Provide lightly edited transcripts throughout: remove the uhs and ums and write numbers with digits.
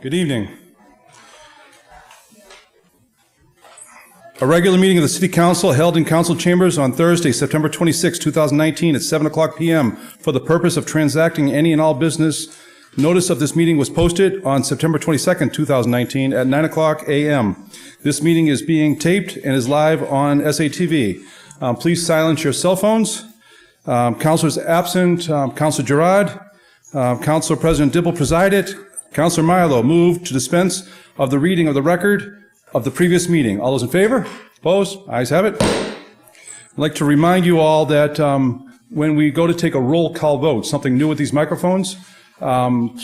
Good evening. A regular meeting of the City Council held in council chambers on Thursday, September 26, 2019 at 7 o'clock p.m. for the purpose of transacting any and all business. Notice of this meeting was posted on September 22, 2019 at 9 o'clock a.m. This meeting is being taped and is live on SATV. Please silence your cell phones. Councilors absent, Councilor Gerard, Council President Dibble presided. Councilor Milo moved to dispense of the reading of the record of the previous meeting. All those in favor? Opposed? Ayes have it. I'd like to remind you all that when we go to take a roll call vote, something new with these microphones,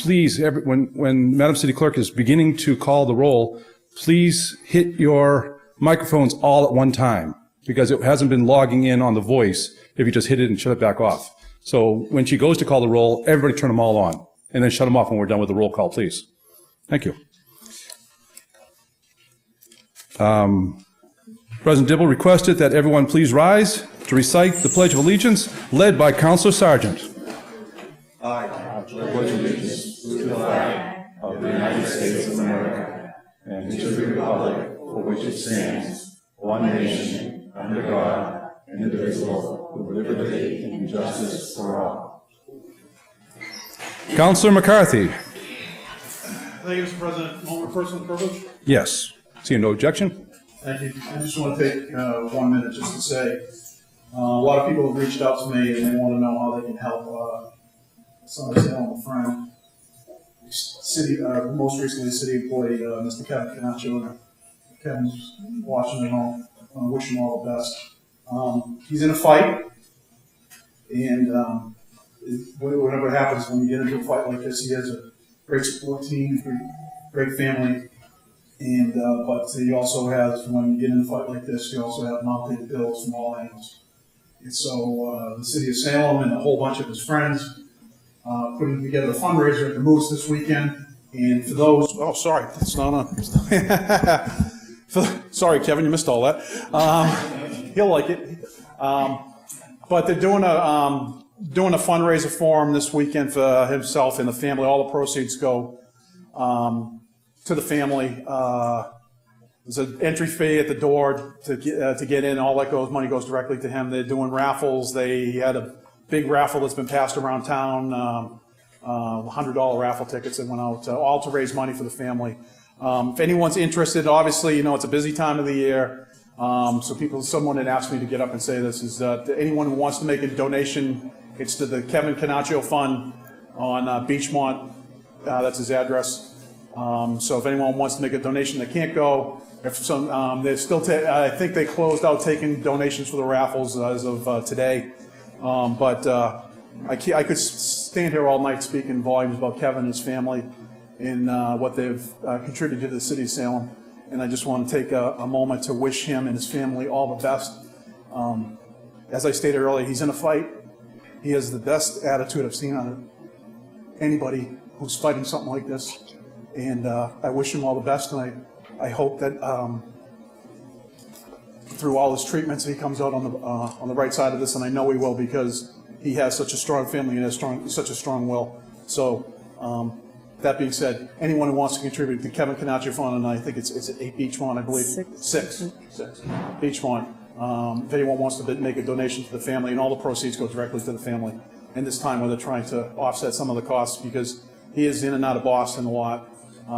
please, when Madam City Clerk is beginning to call the roll, please hit your microphones all at one time, because it hasn't been logging in on the voice if you just hit it and shut it back off. So when she goes to call the roll, everybody turn them all on, and then shut them off when we're done with the roll call, please. Thank you. President Dibble requested that everyone please rise to recite the Pledge of Allegiance, led by Councilor Sargent. I pledge allegiance to the flag of the United States of America and to the republic for which it stands, one nation, under God, indivisible, with liberty and justice for all. Councilor McCarthy. Thank you, Mr. President. Moment of personal privilege. Yes. Seeing no objection. Thank you. I just want to take 1 minute just to say a lot of people have reached out to me and they want to know how they can help some of the Salem friend. Most recently, city employee, Mr. Kevin Canacho. Kevin's watching at home. I want to wish him all the best. He's in a fight, and whatever happens when you get into a fight like this, he has a great support team, great family. And but he also has, when you get in a fight like this, you also have monthly bills from all angles. And so the city of Salem and a whole bunch of his friends putting together a fundraiser at the Moose this weekend. And for those, oh, sorry, that's not on. Sorry, Kevin, you missed all that. He'll like it. But they're doing a fundraiser for him this weekend for himself and the family. All the proceeds go to the family. There's an entry fee at the door to get in. All that money goes directly to him. They're doing raffles. They had a big raffle that's been passed around town, $100 raffle tickets that went out, all to raise money for the family. If anyone's interested, obviously, it's a busy time of the year. Someone had asked me to get up and say this, is anyone who wants to make a donation, it's to the Kevin Canacho Fund on Beachmont. That's his address. So if anyone wants to make a donation, they can't go. If some, they're still. I think they closed out taking donations for the raffles as of today. But I could stand here all night speaking volumes about Kevin and his family and what they've contributed to the city of Salem. And I just want to take a moment to wish him and his family all the best. As I stated earlier, he's in a fight. He has the best attitude I've seen on anybody who's fighting something like this. And I wish him all the best, and I hope that through all his treatments, he comes out on the right side of this, and I know he will, because he has such a strong family and has such a strong will. So that being said, anyone who wants to contribute to Kevin Canacho Fund, and I think it's at 8 Beachmont, I believe. Six. Beachmont. If anyone wants to make a donation to the family, and all the proceeds go directly to the family. And this time where they're trying to offset some of the costs, because he is in and out of Boston a lot,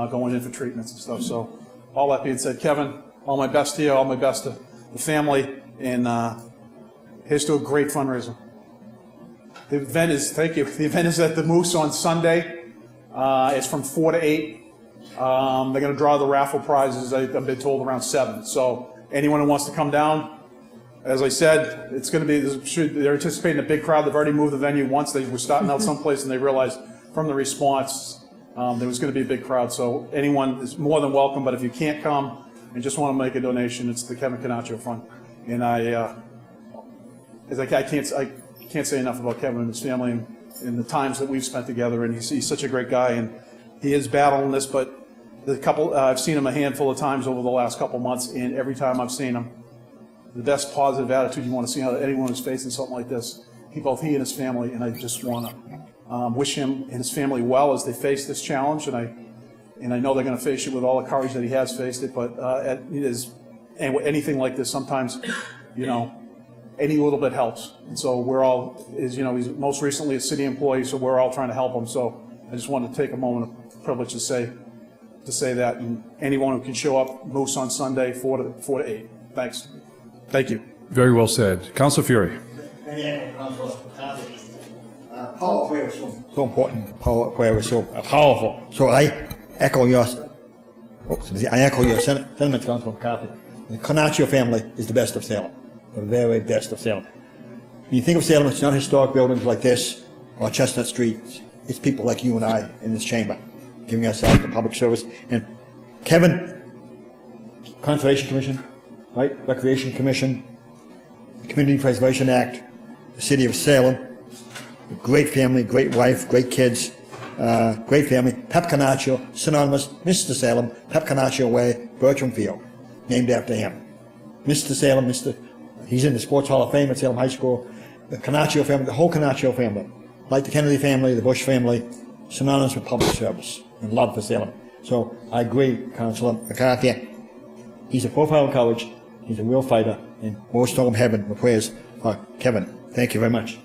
going in for treatments and stuff. So all that being said, Kevin, all my best to you, all my best to the family, and here's to a great fundraiser. The event is, thank you, the event is at the Moose on Sunday. It's from 4 to 8. They're going to draw the raffle prizes, I've been told, around 7. So anyone who wants to come down, as I said, it's going to be, they're anticipating a big crowd. They've already moved the venue once. They were starting out someplace and they realized from the response there was going to be a big crowd. So anyone is more than welcome, but if you can't come and just want to make a donation, it's the Kevin Canacho Fund. And I can't say enough about Kevin and his family and the times that we've spent together. And he's such a great guy, and he is battling this, but I've seen him a handful of times over the last couple months, and every time I've seen him, the best positive attitude you want to see out of anyone who's facing something like this. Both he and his family, and I just want to wish him and his family well as they face this challenge. And and I know they're going to face it with all the courage that he has faced it, but and anything like this, sometimes, any little bit helps. And so we're all, he's most recently a city employee, so we're all trying to help him. So I just wanted to take a moment of privilege to say that, and anyone who can show up, Moose on Sunday, 4 to 8. Thanks. Thank you. Very well said. Councilor Fury. Power prayer is so important. Power prayer is so powerful. So I echo your sentiments, Councilor McCarthy. The Carnaccio family is the best of Salem, the very best of Salem. When you think of Salem, it's not historic buildings like this or Chestnut Street. It's people like you and I in this chamber, giving ourselves the public service. And Kevin, Conservation Commission, right? Recreation Commission, Community Preservation Act, the City of Salem. Great family, great wife, great kids, great family. Pep Carnaccio, synonymous, Mr. Salem, Pep Carnaccio Way, Bertram Field, named after him. Mr. Salem, he's in the Sports Hall of Fame at Salem High School. The Carnaccio family, the whole Carnaccio family, like the Kennedy family, the Bush family, synonymous with public service and love for Salem. So I agree, Councilor McCarthy. He's a profile of college, he's a real fighter, and more snow in heaven with prayers for Kevin. Thank you very much.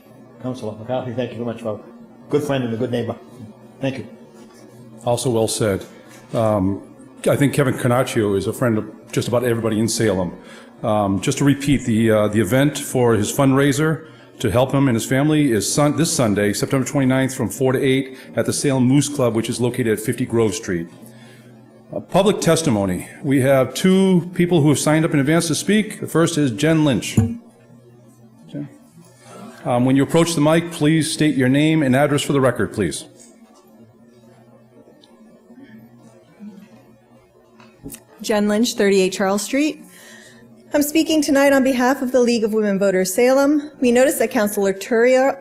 Councilor McCarthy, thank you very much for a good friend and a good neighbor. Thank you. Also well said. I think Kevin Carnaccio is a friend of just about everybody in Salem. Just to repeat, the event for his fundraiser to help him and his family is this Sunday, September 29th from 4 to 8 at the Salem Moose Club, which is located at 50 Grove Street. Public testimony. We have 2 people who have signed up in advance to speak. The first is Jen Lynch. When you approach the mic, please state your name and address for the record, please. Jen Lynch, 38 Charles Street. I'm speaking tonight on behalf of the League of Women Voters Salem. We notice that Councilor Turiel,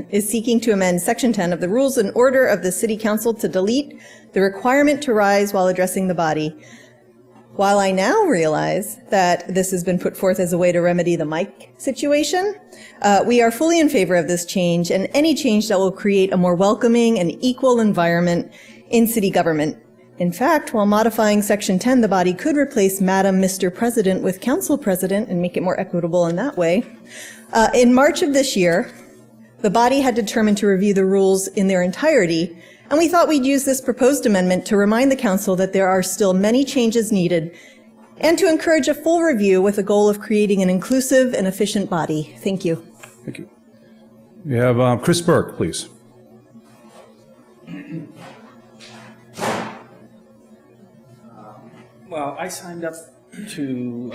is seeking to amend Section 10 of the Rules and Order of the City Council to delete the requirement to rise while addressing the body. While I now realize that this has been put forth as a way to remedy the mic situation, we are fully in favor of this change and any change that will create a more welcoming and equal environment in city government. In fact, while modifying Section 10, the body could replace Madam Mr. President with Council President and make it more equitable in that way. In March of this year, the body had determined to review the rules in their entirety, and we thought we'd use this proposed amendment to remind the council that there are still many changes needed and to encourage a full review with the goal of creating an inclusive and efficient body. Thank you. Thank you. We have Chris Burke, please. Well, I signed up to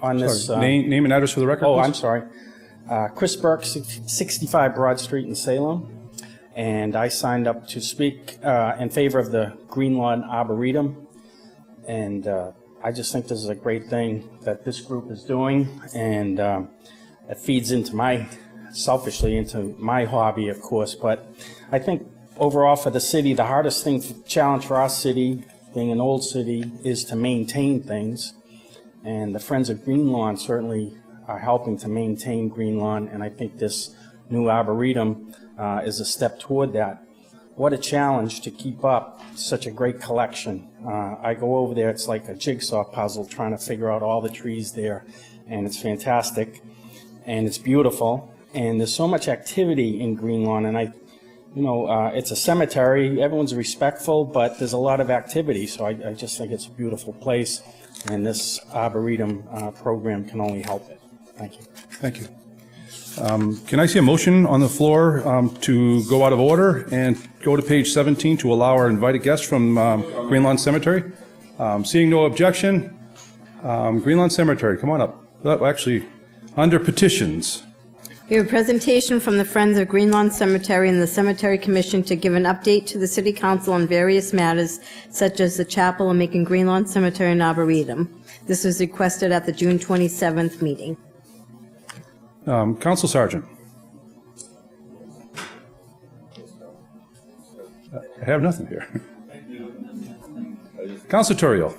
on this. Name and address for the record, Oh, please. I'm sorry. Chris Burke, 65 Broad Street in Salem. And I signed up to speak in favor of the Green Lawn Arboretum. And I just think this is a great thing that this group is doing. And it feeds into selfishly into my hobby, of course. But I think overall for the city, the hardest challenge for our city, being an old city, is to maintain things. And the Friends of Green Lawn certainly are helping to maintain Green Lawn. And I think this new Arboretum is a step toward that. What a challenge to keep up such a great collection. I go over there, it's like a jigsaw puzzle trying to figure out all the trees there, and it's fantastic, and it's beautiful, and there's so much activity in Green Lawn, and it's a cemetery, everyone's respectful, but there's a lot of activity, so I just think it's a beautiful place, and this Arboretum program can only help it. Thank you. Thank you. Can I see a motion on the floor to go out of order and go to page 17 to allow our invited guests from Green Lawn Cemetery? Seeing no objection, Green Lawn Cemetery, come on up. Actually, under petitions. We have a presentation from the Friends of Green Lawn Cemetery and the Cemetery Commission to give an update to the City Council on various matters such as the chapel and making Green Lawn Cemetery an arboretum. This was requested at the June 27th meeting. Council Sergeant. I have nothing here. Council Turiel.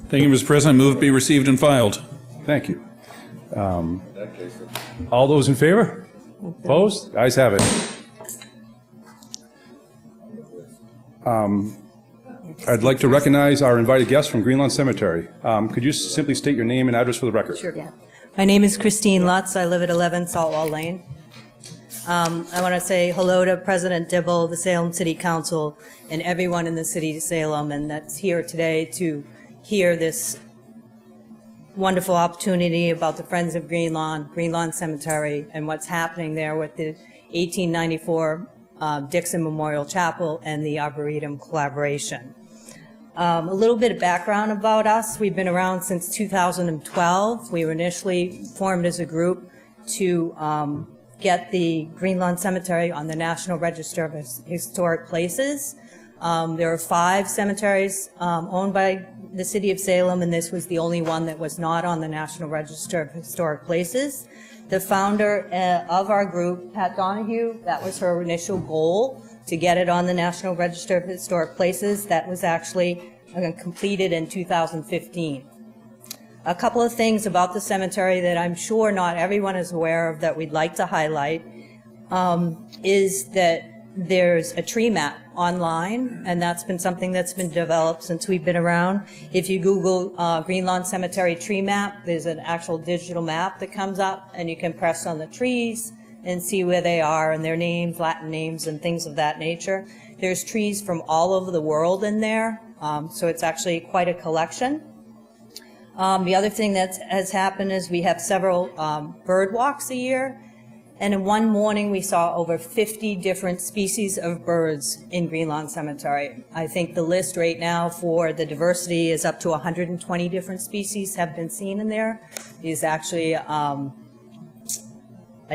Thank you, Mr. President. Move it be received and filed. Thank you. All those in favor? Opposed? The ayes have it. I'd like to recognize our invited guest from Greenlawn Cemetery. Could you simply state your name and address for the record? Sure. Yeah. My name is Christine Lutz. I live at 11 Saltwall Lane. I want to say hello to President Dibble, the Salem City Council, and everyone in the city of Salem, and that's here today to hear this wonderful opportunity about the Friends of Greenlawn Cemetery, and what's happening there with the 1894 Dixon Memorial Chapel and the Arboretum collaboration. A little bit of background about us. We've been around since 2012. We were initially formed as a group to get the Greenlawn Cemetery on the National Register of Historic Places. There are 5 cemeteries owned by the city of Salem, and this was the only one that was not on the National Register of Historic Places. The founder of our group, Pat Donahue, that was her initial goal, to get it on the National Register of Historic Places. That was actually completed in 2015. A couple of things about the cemetery that I'm sure not everyone is aware of that we'd like to highlight is that there's a tree map online, and that's been something that's been developed since we've been around. If you Google Greenlawn Cemetery tree map, there's an actual digital map that comes up, and you can press on the trees and see where they are and their names, Latin names, and things of that nature. There's trees from all over the world in there, so it's actually quite a collection. The other thing that has happened is we have several bird walks a year, and in one morning we saw over 50 different species of birds in Greenlawn Cemetery. I think the list right now for the diversity is up to 120 different species have been seen in there. There's actually, I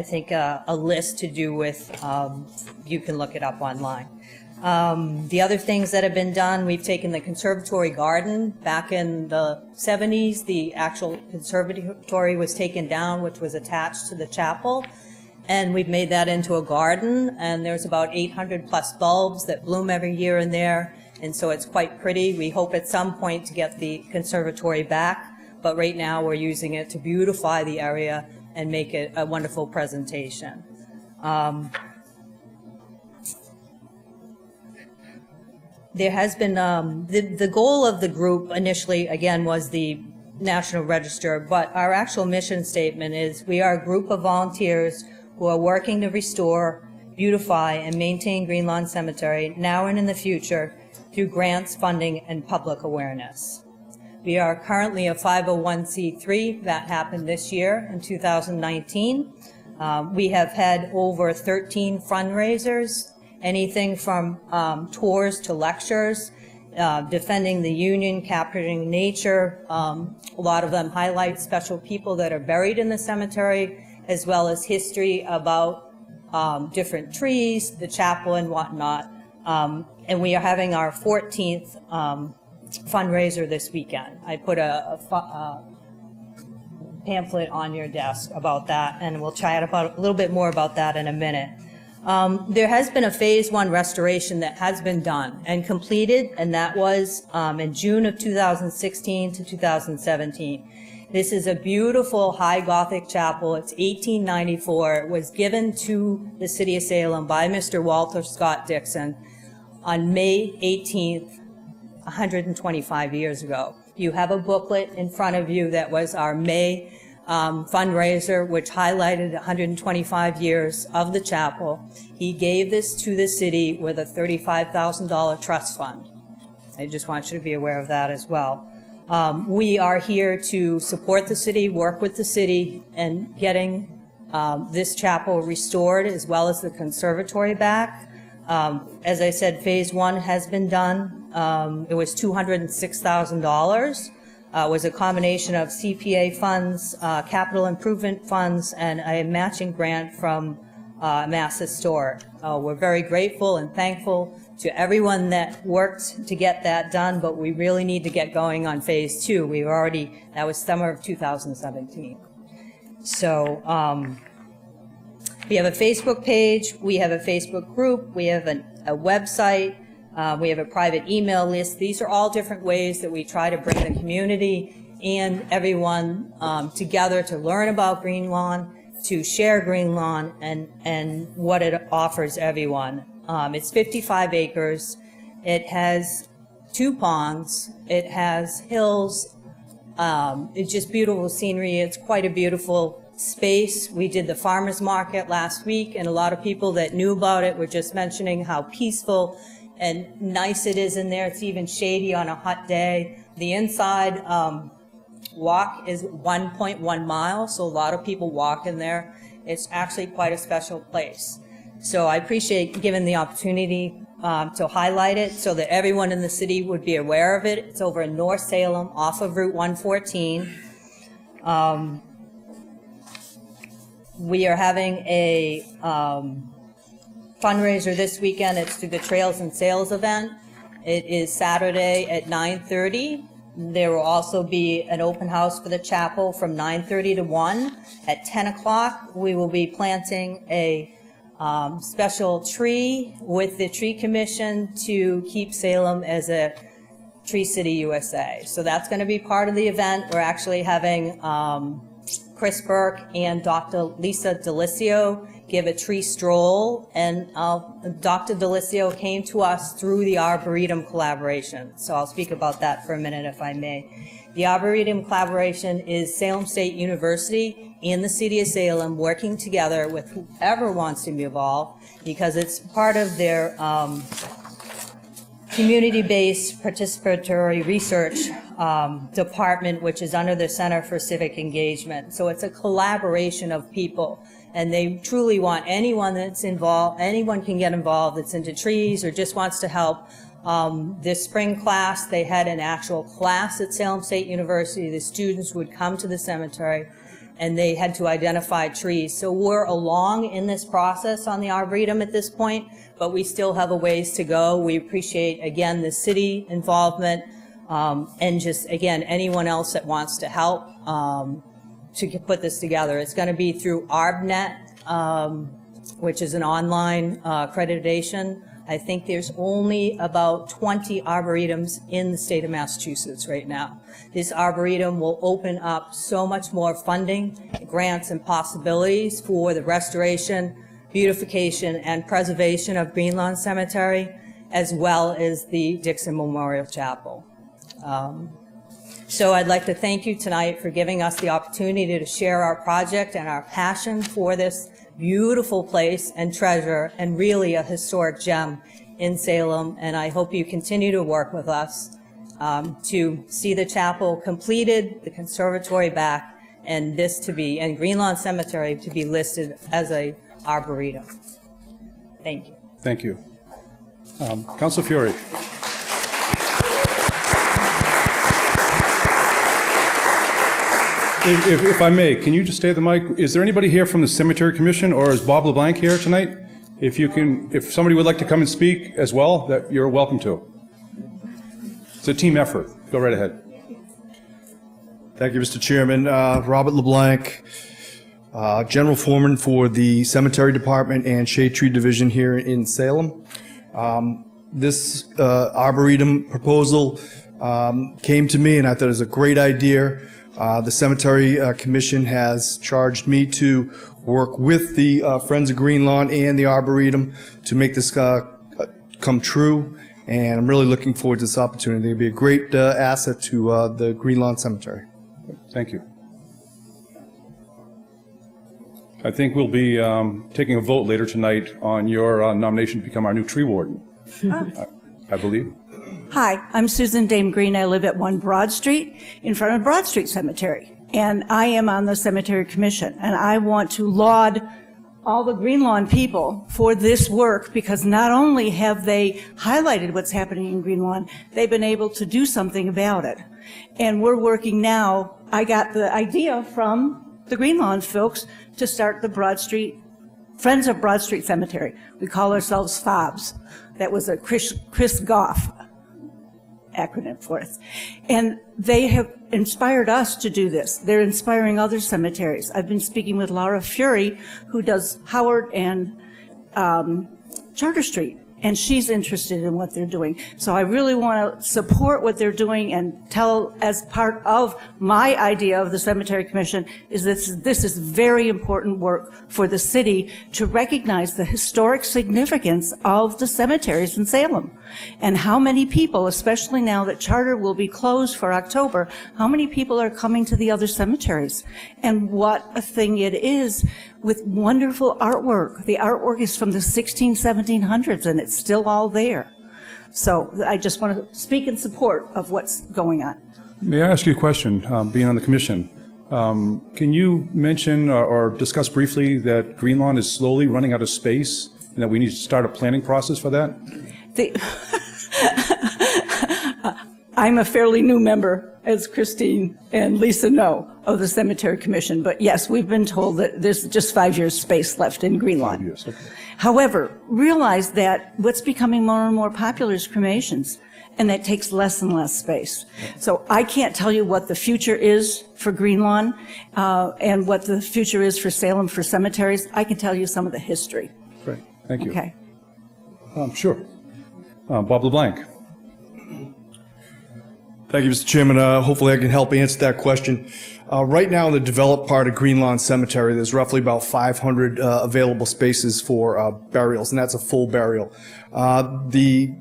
think, a list to do with, you can look it up online. The other things that have been done, we've taken the conservatory garden. Back in the 70s, the actual conservatory was taken down, which was attached to the chapel, and we've made that into a garden, and there's about 800 plus bulbs that bloom every year in there, and so it's quite pretty. We hope at some point to get the conservatory back, but right now we're using it to beautify the area and make it a wonderful presentation. There has been, the goal of the group initially, again, was the National Register, but our actual mission statement is we are a group of volunteers who are working to restore, beautify, and maintain Greenlawn Cemetery now and in the future through grants, funding, and public awareness. We are currently a 501c3. That happened this year in 2019. We have had over 13 fundraisers, anything from tours to lectures, defending the Union, capturing nature. A lot of them highlight special people that are buried in the cemetery, as well as history about different trees, the chapel, and whatnot. And we are having our 14th fundraiser this weekend. I put a pamphlet on your desk about that, and we'll chat about a little bit more about that in a minute. There has been a Phase 1 restoration that has been done and completed, and that was in June of 2016 to 2017. This is a beautiful high Gothic chapel. It's 1894. It was given to the city of Salem by Mr. Walter Scott Dixon on May 18th, 125 years ago. You have a booklet in front of you that was our May fundraiser, which highlighted 125 years of the chapel. He gave this to the city with a $35,000 trust fund. I just want you to be aware of that as well. We are here to support the city, work with the city, and getting this chapel restored, as well as the conservatory back. As I said, Phase 1 has been done. It was $206,000. It was a combination of CPA funds, capital improvement funds, and a matching grant from Mass Historic. We're very grateful and thankful to everyone that worked to get that done, but we really need to get going on Phase 2. That was summer of 2017. So we have a Facebook page, we have a Facebook group, we have a website, we have a private email list. These are all different ways that we try to bring the community and everyone together to learn about Greenlawn, to share Greenlawn and what it offers everyone. It's 55 acres, It has 2 ponds. It has hills. It's just beautiful scenery. It's quite a beautiful space. We did the farmers market last week, and a lot of people that knew about it were just mentioning how peaceful and nice it is in there. It's even shady on a hot day. The inside walk is 1.1 miles, so a lot of people walk in there. It's actually quite a special place. So I appreciate giving the opportunity to highlight it so that everyone in the city would be aware of it. It's over in North Salem off of Route 114. We are having a fundraiser this weekend. It's through the Trails and Sales event. It is Saturday at 9:30. There will also be an open house for the chapel from 9:30 to 1. At 10 o'clock, we will be planting a special tree with the Tree Commission to keep Salem as a Tree City USA. So that's going to be part of the event. We're actually having Chris Burke and Dr. Lisa Delicio give a tree stroll, and Dr. Delicio came to us through the Arboretum collaboration. So I'll speak about that for a minute if I may. The Arboretum collaboration is Salem State University and the City of Salem working together with whoever wants to be involved, because it's part of their community-based participatory research department, which is under the Center for Civic Engagement. So it's a collaboration of people, and they truly want anyone that's involved, anyone can get involved that's into trees or just wants to help. This spring class, they had an actual class at Salem State University. The students would come to the cemetery and they had to identify trees. So we're along in this process on the Arboretum at this point, but we still have a ways to go. We appreciate, again, the city involvement, and just, again, anyone else that wants to help to put this together. It's going to be through ArbNet, which is an online accreditation. I think there's only about 20 arboretums in the state of Massachusetts right now. This arboretum will open up so much more funding, grants, and possibilities for the restoration, beautification, and preservation of Green Lawn Cemetery, as well as the Dixon Memorial Chapel. So I'd like to thank you tonight for giving us the opportunity to share our project and our passion for this beautiful place and treasure, and really a historic gem in Salem. And I hope you continue to work with us to see the chapel completed, the conservatory back, and this to be, and Green Lawn Cemetery to be listed as a arboretum. Thank you. Thank you. Councilor Fiore. If I may, can you just stay at the mic? Is there anybody here from the Cemetery Commission, or is Bob LeBlanc here tonight? If somebody would like to come and speak as well, that you're welcome to. It's a team effort. Go right ahead. Thank you, Mr. Chairman. Robert LeBlanc, General Foreman for the Cemetery Department and Shade Tree Division here in Salem. This Arboretum proposal came to me, and I thought it was a great idea. The Cemetery Commission has charged me to work with the Friends of Green Lawn and the Arboretum to make this come true, and I'm really looking forward to this opportunity. It'll be a great asset to the Green Lawn Cemetery. Thank you. I think we'll be taking a vote later tonight on your nomination to become our new tree warden, I believe. Hi, I'm Susan Dame Green. I live at 1 Broad Street in front of Broad Street Cemetery. And I am on the Cemetery Commission. And I want to laud all the Green Lawn people for this work, because not only have they highlighted what's happening in Green Lawn, they've been able to do something about it. And we're working now. I got the idea from the Green Lawn folks to start the Broad Street, Friends of Broad Street Cemetery. We call ourselves FOBS. That was a Chris Goff acronym for us. And they have inspired us to do this. They're inspiring other cemeteries. I've been speaking with Laura Fury, who does Howard and Charter Street. and she's interested in what they're doing. So I really want to support what they're doing and tell, as part of my idea of the Cemetery Commission, is this is very important work for the city to recognize the historic significance of the cemeteries in Salem. And how many people, especially now that Charter will be closed for October, how many people are coming to the other cemeteries? And what a thing it is with wonderful artwork. The artwork is from the 1700s, and it's still all there. So I just want to speak in support of what's going on. May I ask you a question, being on the commission? Can you mention or discuss briefly that Green Lawn is slowly running out of space and that we need to start a planning process for that? I'm a fairly new member, as Christine and Lisa know, of the Cemetery Commission. But yes, we've been told that there's just 5 years space left in Green Lawn. 5 years, okay. However, realize that what's becoming more and more popular is cremations, and that takes less and less space. So I can't tell you what the future is for Green Lawn and what the future is for Salem for cemeteries. I can tell you some of the history. Great, thank you. Okay. Sure. Bob LeBlanc. Thank you, Mr. Chairman. Hopefully I can help answer that question. Right now in the developed part of Green Lawn Cemetery, there's roughly about 500 available spaces for burials, and that's a full burial. The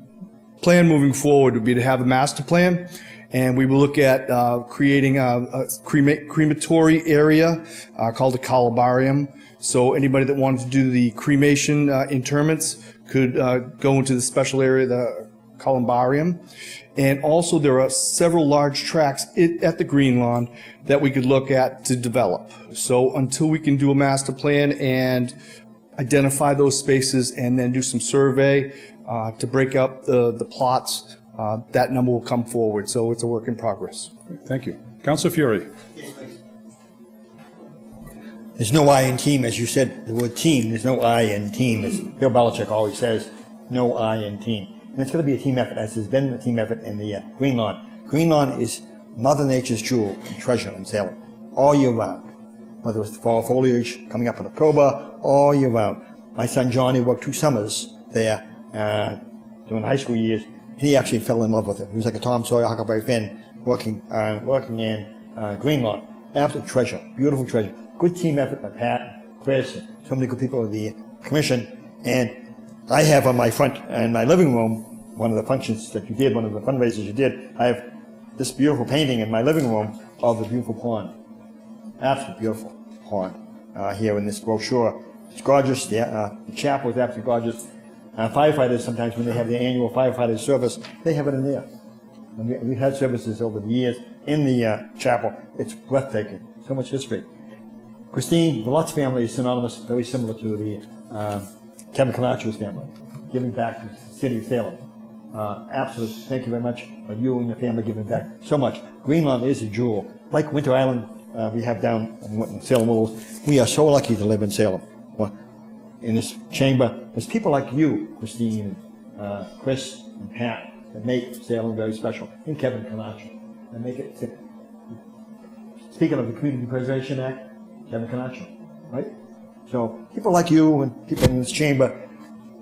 plan moving forward would be to have a master plan, and we will look at creating a crematory area called a columbarium. So anybody that wanted to do the cremation interments could go into the special area, the columbarium. And also there are several large tracts at the Green Lawn that we could look at to develop. So until we can do a master plan and identify those spaces and then do some survey to break up the plots, that number will come forward. So it's a work in progress. Thank you. Councilor Fury. There's no I in team, as you said, the word team, there's no I in team, as Bill Belichick always says, no I in team. And it's going to be a team effort, as has been a team effort in the Green Lawn. Green Lawn is Mother Nature's jewel and treasure in Salem, all year round. Whether it's the fall foliage coming up in October, all year round. My son Johnny worked 2 summers there during the high school years. He actually fell in love with it. He was like a Tom Sawyer, Huckleberry Finn, working in Green Lawn. Absolute treasure, beautiful treasure. Good team effort by Pat, Chris, and so many good people of the commission. And I have on my front, in my living room, one of the functions that you did, one of the fundraisers you did, I have this beautiful painting in my living room of the beautiful pond. Absolutely beautiful pond here in this brochure. It's gorgeous. The chapel is absolutely gorgeous. Firefighters, sometimes when they have their annual firefighters service, they have it in there. And we've had services over the years in the chapel. It's breathtaking. So much history. Christine, the Lutz family is synonymous, very similar to the Kevin Camacho's family, giving back to the city of Salem. Absolutely. Thank you very much for you and your family giving back so much. Green Lawn is a jewel. Like Winter Island, we have down in Salem Willows. We are so lucky to live in Salem. In this chamber, there's people like you, Christine, Chris, and Pat, that make Salem very special, and Kevin Camacho, that make it. Speaking of the Community Preservation Act, Kevin Camacho, right? So people like you and people in this chamber,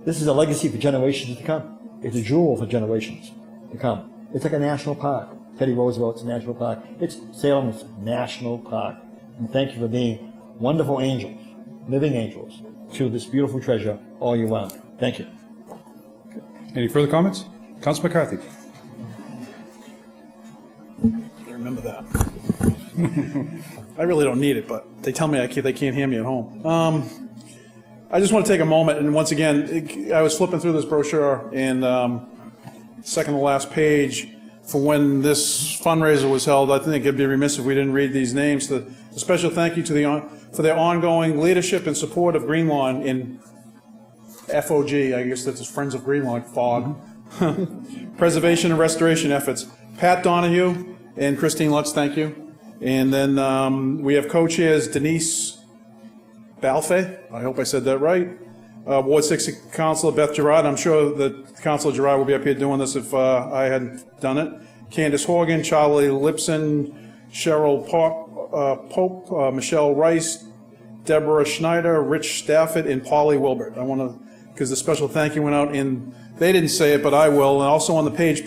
this is a legacy for generations to come. It's a jewel for generations to come. It's like a national park. Teddy Roosevelt's a national park. It's Salem's national park. And thank you for being wonderful angels, living angels, to this beautiful treasure all year round. Thank you. Any further comments? Councilor McCarthy. I remember that. I really don't need it, but they tell me they can't hear me at home. I just want to take a moment, and once again, I was flipping through this brochure, and second to last page, for when this fundraiser was held, I think it'd be remiss if we didn't read these names. A special thank you to for their ongoing leadership and support of Green Lawn in FOG, I guess that's Friends of Green Lawn, FOG, preservation and restoration efforts. Pat Donahue and Christine Lutz, thank you. And then we have co-chairs Denise Balfe, I hope I said that right. Ward 6 Councilor Beth Gerard, I'm sure that Councilor Gerard will be up here doing this if I hadn't done it. Candace Horgan, Charlie Lipson, Cheryl Pope, Michelle Rice, Deborah Schneider, Rich Stafford, and Polly Wilbert. I want to because the special thank you went out, and they didn't say it, but I will, and also on the page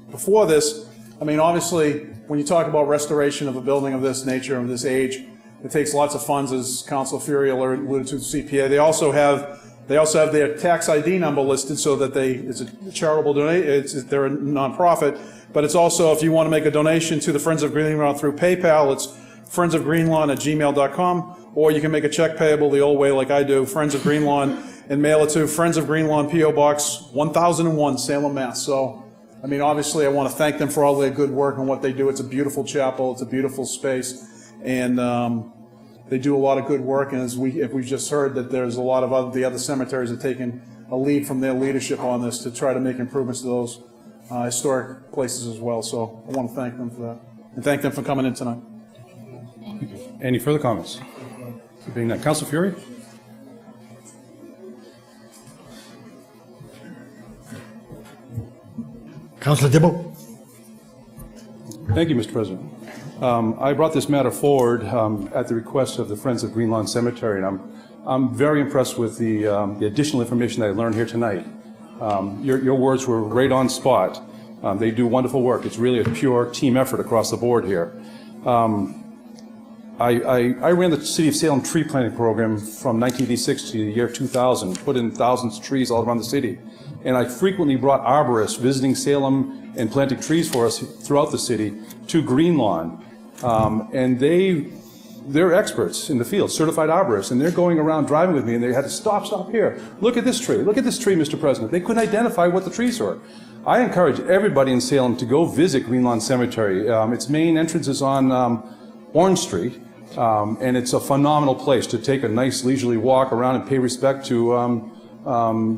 before this, I mean, obviously, when you talk about restoration of a building of this nature, of this age, it takes lots of funds, as Councilor Fury alluded to, the CPA. They also have their tax ID number listed so that it's a charitable donation, they're a nonprofit, but it's also, if you want to make a donation to the Friends of Greenlawn through PayPal, it's friendsofgreenlawn@gmail.com, or you can make a check payable the old way like I do, Friends of Greenlawn, and mail it to Friends of Greenlawn, P.O. Box 1001, Salem, Mass. So, I mean, obviously, I want to thank them for all their good work and what they do. It's a beautiful chapel. It's a beautiful space. And they do a lot of good work. And as we've just heard, that there's a lot of the other cemeteries have taken a lead from their leadership on this to try to make improvements to those historic places as well. So I want to thank them for that. And thank them for coming in tonight. Any further comments? Being none. Councilor Fury? Councilor Dibble? Thank you, Mr. President. I brought this matter forward at the request of the Friends of Greenlawn Cemetery, and I'm very impressed with the additional information that I learned here tonight. Your words were right on spot. They do wonderful work. It's really a pure team effort across the board here. I ran the City of Salem tree planting program from 1986 to the year 2000, put in thousands of trees all around the city. And I frequently brought arborists visiting Salem and planting trees for us throughout the city to Greenlawn. And they're experts in the field, certified arborists, and they're going around driving with me, and they had to stop here. Look at this tree, Mr. President. They couldn't identify what the trees were. I encourage everybody in Salem to go visit Greenlawn Cemetery. Its main entrance is on Orange Street, and it's a phenomenal place to take a nice leisurely walk around and pay respect to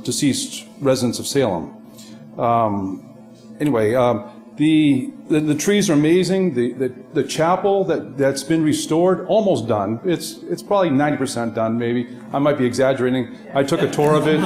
deceased residents of Salem. Anyway, the trees are amazing. The chapel that's been restored, almost done. It's probably 90% done, maybe. I might be exaggerating. I took a tour of it.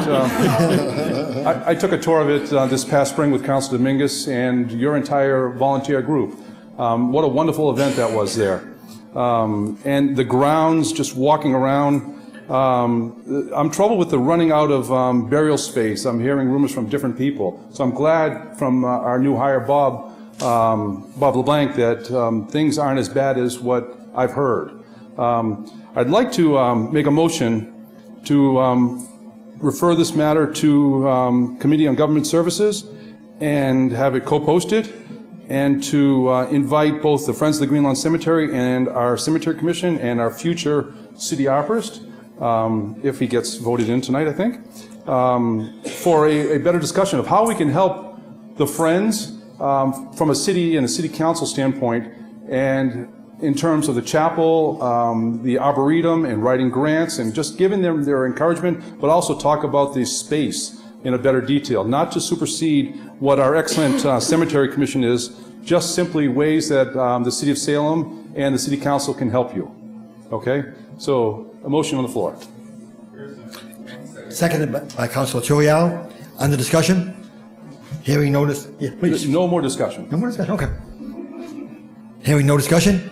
I took a tour of it this past spring with Councilor Dominguez and your entire volunteer group. What a wonderful event that was there. And the grounds, just walking around. I'm troubled with the running out of burial space. I'm hearing rumors from different people. So I'm glad from our new hire, Bob LeBlanc, that things aren't as bad as what I've heard. I'd like to make a motion to refer this matter to Committee on Government Services and have it co-posted, and to invite both the Friends of the Greenlawn Cemetery and our Cemetery Commission and our future city arborist, if he gets voted in tonight, I think, for a better discussion of how we can help the Friends from a city and a city council standpoint, and in terms of the chapel, the arboretum, and writing grants, and just giving them their encouragement, but also talk about the space in a better detail, not to supersede what our excellent cemetery commission is, just simply ways that the city of Salem and the city council can help you. Okay? So, a motion on the floor. Seconded by Councilor Choyao. Under discussion? Hearing no yeah, please. No more discussion. No more discussion, okay. Hearing no discussion?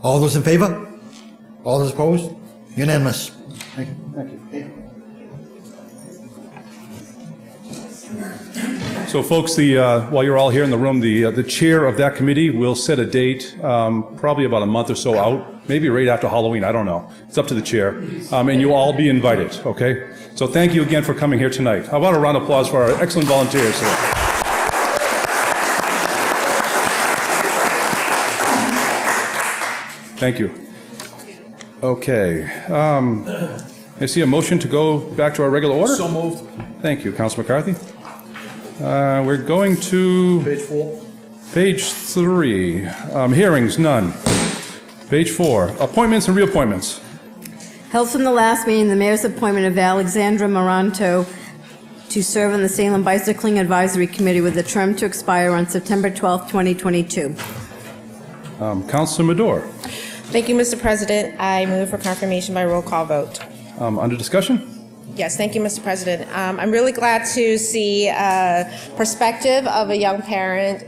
All those in favor? All those opposed? Unanimous. Thank you. Thank you. So, folks, while you're all here in the room, the chair of that committee will set a date, probably about a month or so out, maybe right after Halloween, I don't know. It's up to the chair. And you'll all be invited, okay? So thank you again for coming here tonight. How about a round of applause for our excellent volunteers here? Thank you. Okay. I see a motion to go back to our regular order. So moved. Thank you, Councilor McCarthy. We're going to Page 4. page 3. Hearings, none. Page 4. Appointments and reappointments. Held from the last meeting, the mayor's appointment of Alexandra Moranto to serve on the Salem Bicycling Advisory Committee with a term to expire on September 12th, 2022. Councilor Madore. Thank you, Mr. President. I move for confirmation by roll call vote. Under discussion? Yes, thank you, Mr. President. I'm really glad to see a perspective of a young parent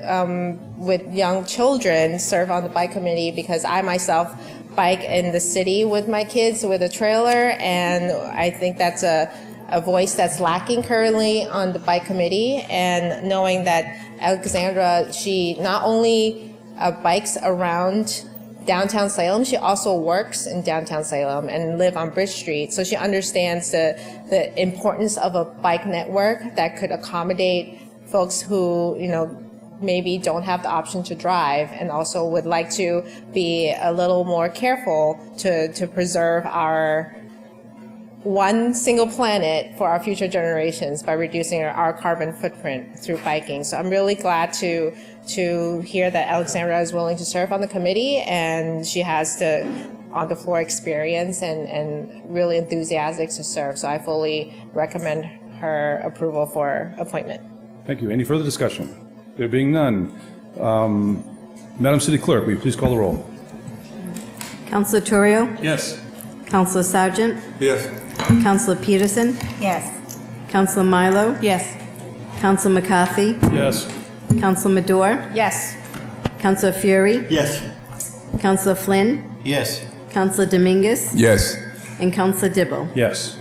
with young children serve on the bike committee, because I myself bike in the city with my kids with a trailer, and I think that's a a voice that's lacking currently on the bike committee, and knowing that Alexandra, she not only bikes around downtown Salem, she also works in downtown Salem and live on Bridge Street. So she understands the importance of a bike network that could accommodate folks who, maybe don't have the option to drive, and also would like to be a little more careful to preserve our one single planet for our future generations by reducing our carbon footprint through biking. So I'm really glad to hear that Alexandra is willing to serve on the committee, and she has the on-the-floor experience and really enthusiastic to serve. So I fully recommend her approval for appointment. Thank you. Any further discussion? There being none, Madam City Clerk, will you please call the roll? Counselor Torrio? Yes. Counselor Sargent? Yes. Counselor Peterson? Yes. Counselor Milo? Yes. Counselor McCarthy? Yes. Counselor Madore? Yes. Counselor Fury? Yes. Counselor Flynn? Yes. Counselor Dominguez? Yes. And Counselor Dibble. Yes.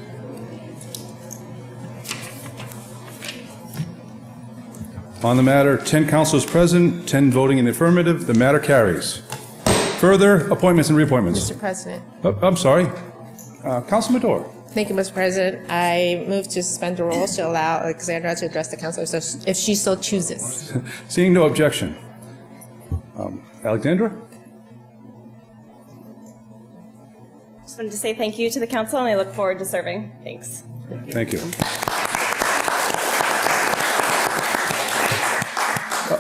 On the matter, 10 councilors present, 10 voting in the affirmative. The matter carries. Further appointments and reappointments. Mr. President. Oh, I'm sorry. Councilman Madore. Thank you, Mr. President. I move to suspend the rules to allow Alexandra to address the council if she so chooses. Seeing no objection. Alexandra? Just wanted to say thank you to the council, and I look forward to serving. Thanks. Thank you.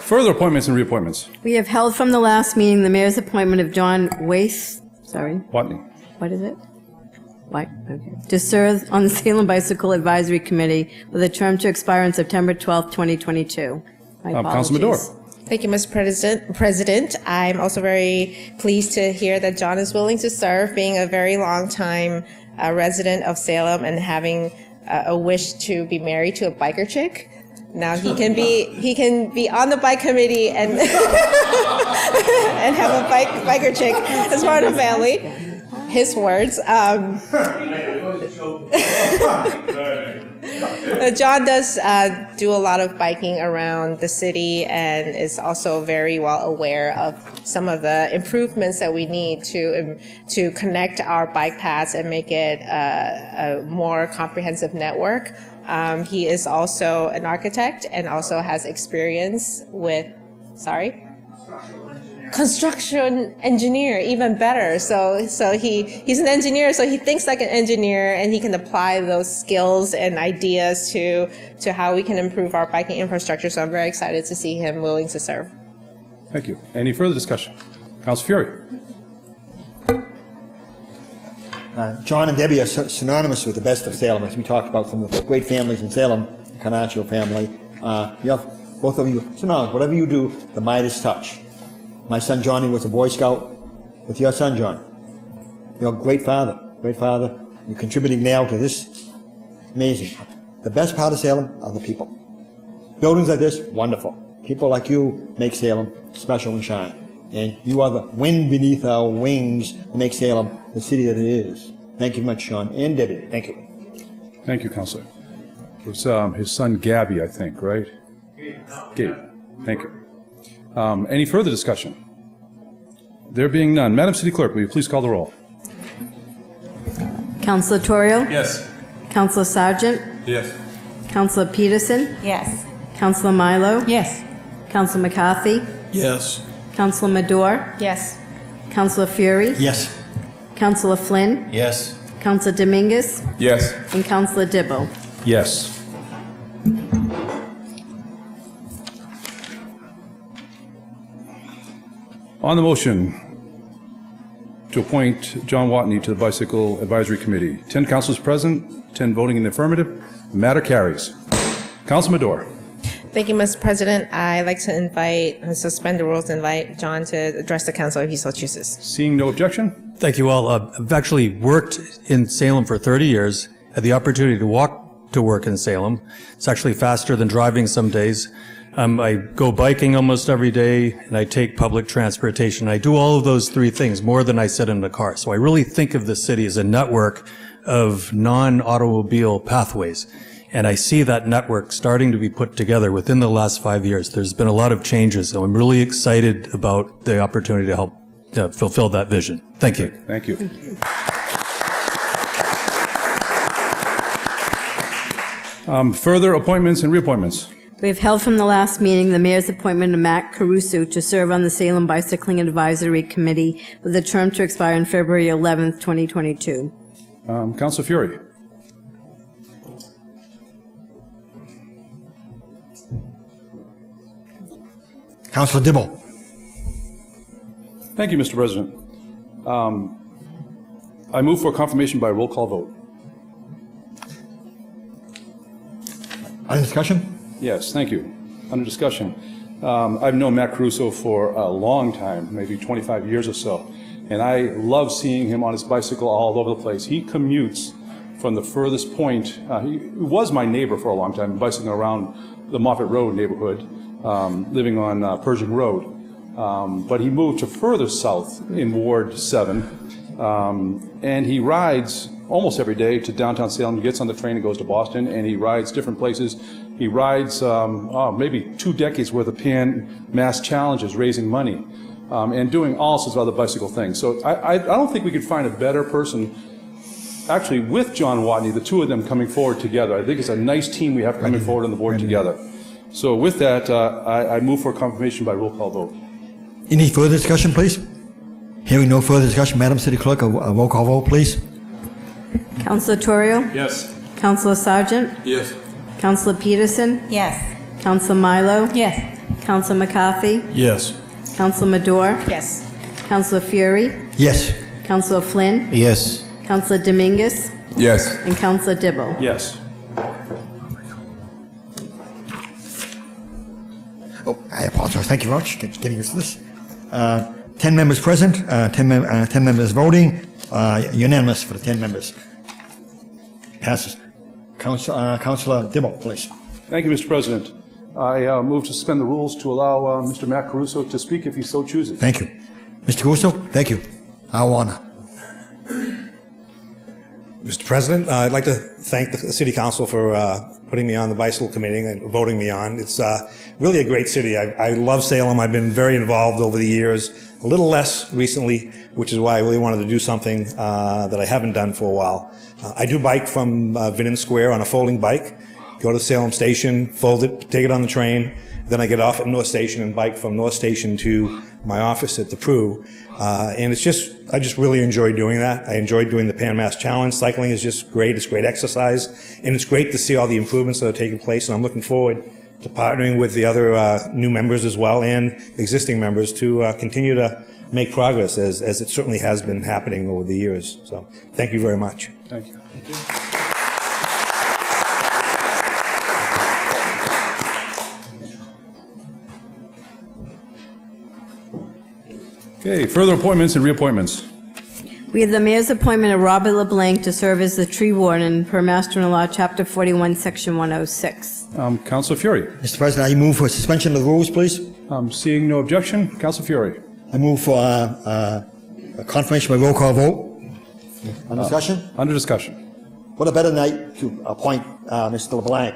Further appointments and reappointments. We have held from the last meeting the mayor's appointment of John Watney. What is it? White, okay. To serve on the Salem Bicycle Advisory Committee with a term to expire on September 12th, 2022. My Councilman Madore. Thank you, Mr. President. I'm also very pleased to hear that John is willing to serve, being a very long time resident of Salem and having a wish to be married to a biker chick. Now he can be on the bike committee and and have a biker chick as part of the family. His words. John does do a lot of biking around the city and is also very well aware of some of the improvements that we need to connect our bike paths and make it a more comprehensive network. He is also an architect and also has experience with, construction engineer, even better. So he's an engineer, so he thinks like an engineer, and he can apply those skills and ideas to how we can improve our biking infrastructure. So I'm very excited to see him willing to serve. Thank you. Any further discussion? Council Fury. John and Debbie are synonymous with the best of Salem, as we talked about some of the great families in Salem, the Carnaccio family. Both of you, synonymous. Whatever you do, the Midas touch. My son Johnny was a Boy Scout with your son John. You're a great father, great father. You're contributing now to this. Amazing. The best part of Salem are the people. Buildings like this, wonderful. People like you make Salem special and shine. And you are the wind beneath our wings to make Salem the city that it is. Thank you much, Sean and Debbie. Thank you. Thank you, Councilor. It was his son Gabby, I think, right? Gabe. Thank you. Any further discussion? There being none, Madam City Clerk, will you please call the roll? Counselor Torrio? Yes. Counselor Sargent? Yes. Counselor Peterson? Yes. Counselor Milo? Yes. Counselor McCarthy? Yes. Counselor Madore? Yes. Counselor Fury? Yes. Counselor Flynn? Yes. Counselor Dominguez? Yes. And Counselor Dibble. Yes. On the motion to appoint John Watney to the Bicycle Advisory Committee, 10 councilors present, 10 voting in the affirmative. The matter carries. Councilman Madore. Thank you, Mr. President. I'd like to suspend the rules and invite John to address the council if he so chooses. Seeing no objection? Thank you all. I've actually worked in Salem for 30 years, had the opportunity to walk to work in Salem. It's actually faster than driving some days. I go biking almost every day, and I take public transportation. I do all of those three things more than I sit in the car. So I really think of the city as a network of non-automobile pathways. And I see that network starting to be put together within the last 5 years. There's been a lot of changes, so I'm really excited about the opportunity to help fulfill that vision. Thank you. Thank you. Further appointments and reappointments. We have held from the last meeting the mayor's appointment of Matt Caruso to serve on the Salem Bicycling Advisory Committee with a term to expire on February 11th, 2022. Councilor Fury. Councilor Dibble. Thank you, Mr. President. I move for confirmation by roll call vote. Under discussion? Yes, thank you. Under discussion. I've known Matt Caruso for a long time, maybe 25 years or so, and I love seeing him on his bicycle all over the place. He commutes from the furthest point. He was my neighbor for a long time, bicycling around the Moffett Road neighborhood, living on Pershing Road. But he moved to further south in Ward 7, and he rides almost every day to downtown Salem. He gets on the train and goes to Boston, and he rides different places. He rides maybe 2 decades worth of Pan Mass challenges, raising money, and doing all sorts of other bicycle things. So I don't think we could find a better person, actually, with John Watney, the two of them coming forward together. I think it's a nice team we have coming forward on the board together. So with that, I move for confirmation by roll call vote. Any further discussion, please? Hearing no further discussion, Madam City Clerk, a roll call vote, please. Councilor Torrio? Yes. Councilor Sargent? Yes. Councilor Peterson? Yes. Councilor Milo? Yes. Councilor McCarthy? Yes. Councilor Madore? Yes. Councilor Fury? Yes. Councilor Flynn? Yes. Councilor Dominguez? Yes. And Councilor Dibble. Yes. Oh, I apologize. Thank you very much. Getting used to this. 10 members present, 10 members voting, unanimous for the 10 members. Passes. Councilor Dibble, please. Thank you, Mr. President. I move to suspend the rules to allow Mr. Matt Caruso to speak if he so chooses. Thank you. Mr. Caruso, thank you. Our honor. Mr. President, I'd like to thank the City Council for putting me on the Bicycle Committee and voting me on. It's really a great city. I love Salem. I've been very involved over the years, a little less recently, which is why I really wanted to do something that I haven't done for a while. I do bike from Vinnon Square on a folding bike, go to Salem Station, fold it, take it on the train, then I get off at North Station and bike from North Station to my office at the Prue. And I just really enjoy doing that. I enjoy doing the Pan Mass Challenge. Cycling is just great. It's great exercise. And it's great to see all the improvements that are taking place. And I'm looking forward to partnering with the other new members as well and existing members to continue to make progress as it certainly has been happening over the years. So thank you very much. Thank you. Okay, further appointments and reappointments. We have the mayor's appointment of Robert LeBlanc to serve as the tree warden per Mass General Law, Chapter 41, Section 106. Councilor Fury. Mr. President, I move for suspension of the rules, please. Seeing no objection, Councilor Fury. I move for a confirmation by roll call vote. On discussion? Under discussion. What a better night to appoint Mr. LeBlanc,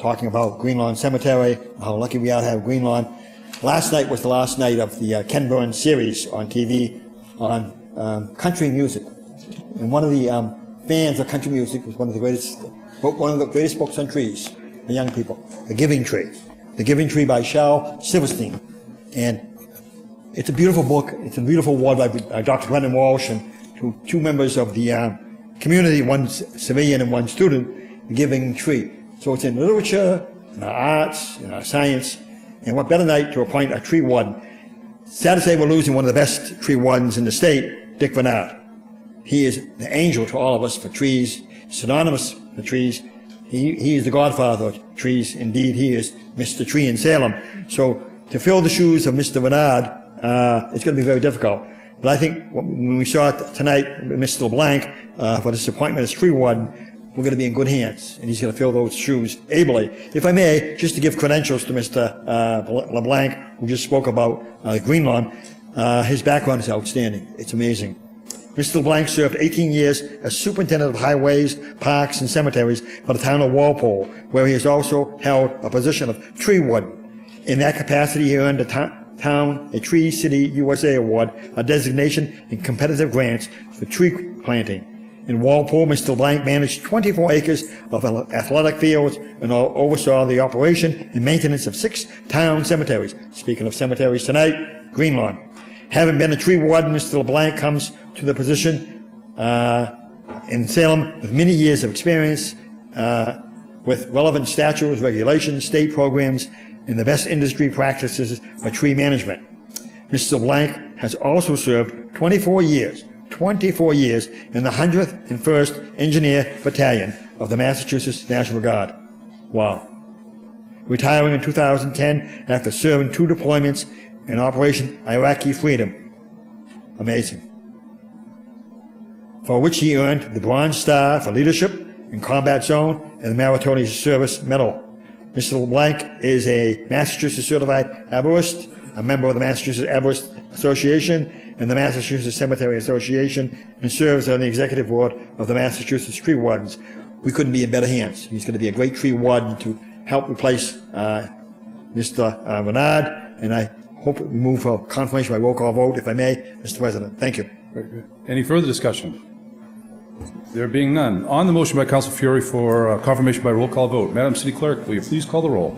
talking about Green Lawn Cemetery, how lucky we are to have Green Lawn. Last night was the last night of the Ken Burns series on TV on country music. And one of the fans of country music was one of the greatest books on trees for young people, The Giving Tree. The Giving Tree by Shel Silverstein. And it's a beautiful book. It's a beautiful award by Dr. Brendan Walsh and two members of the community, one civilian and one student, The Giving Tree. So it's in literature, in our arts, in our science. And what better night to appoint a tree warden. Sad to say we're losing one of the best tree wardens in the state, Dick Bernard. He is the angel to all of us for trees, synonymous for trees. He is the godfather of trees. Indeed, he is Mr. Tree in Salem. So to fill the shoes of Mr. Bernard, it's going to be very difficult. But I think when we saw it tonight, Mr. LeBlanc, for this appointment as tree warden, we're going to be in good hands, and he's going to fill those shoes ably. If I may, just to give credentials to Mr. LeBlanc, who just spoke about Green Lawn, his background is outstanding. It's amazing. Mr. LeBlanc served 18 years as superintendent of highways, parks, and cemeteries for the town of Walpole, where he has also held a position of tree warden. In that capacity, he earned the town a Tree City USA Award, a designation in competitive grants for tree planting. In Walpole, Mr. LeBlanc managed 24 acres of athletic fields and oversaw the operation and maintenance of 6 town cemeteries. Speaking of cemeteries tonight, Greenlawn. Having been a tree warden, Mr. LeBlanc comes to the position in Salem with many years of experience with relevant statutes, regulations, state programs, and the best industry practices for tree management. Mr. LeBlanc has also served 24 years in the 101st Engineer Battalion of the Massachusetts National Guard. Wow. Retiring in 2010 after serving 2 deployments in Operation Iraqi Freedom. Amazing. For which he earned the Bronze Star for Leadership in Combat Zone and the Meritorious Service Medal. Mr. LeBlanc is a Massachusetts Certified Arborist, a member of the Massachusetts Arborist Association and the Massachusetts Cemetery Association, and serves on the executive board of the Massachusetts Tree Wardens. We couldn't be in better hands. He's going to be a great tree warden to help replace Mr. Renard, and I hope we move for confirmation by roll call vote, if I may, Mr. President. Thank you. Very good. Any further discussion? There being none. On the motion by Council Fury for confirmation by roll call vote, Madam City Clerk, will you please call the roll?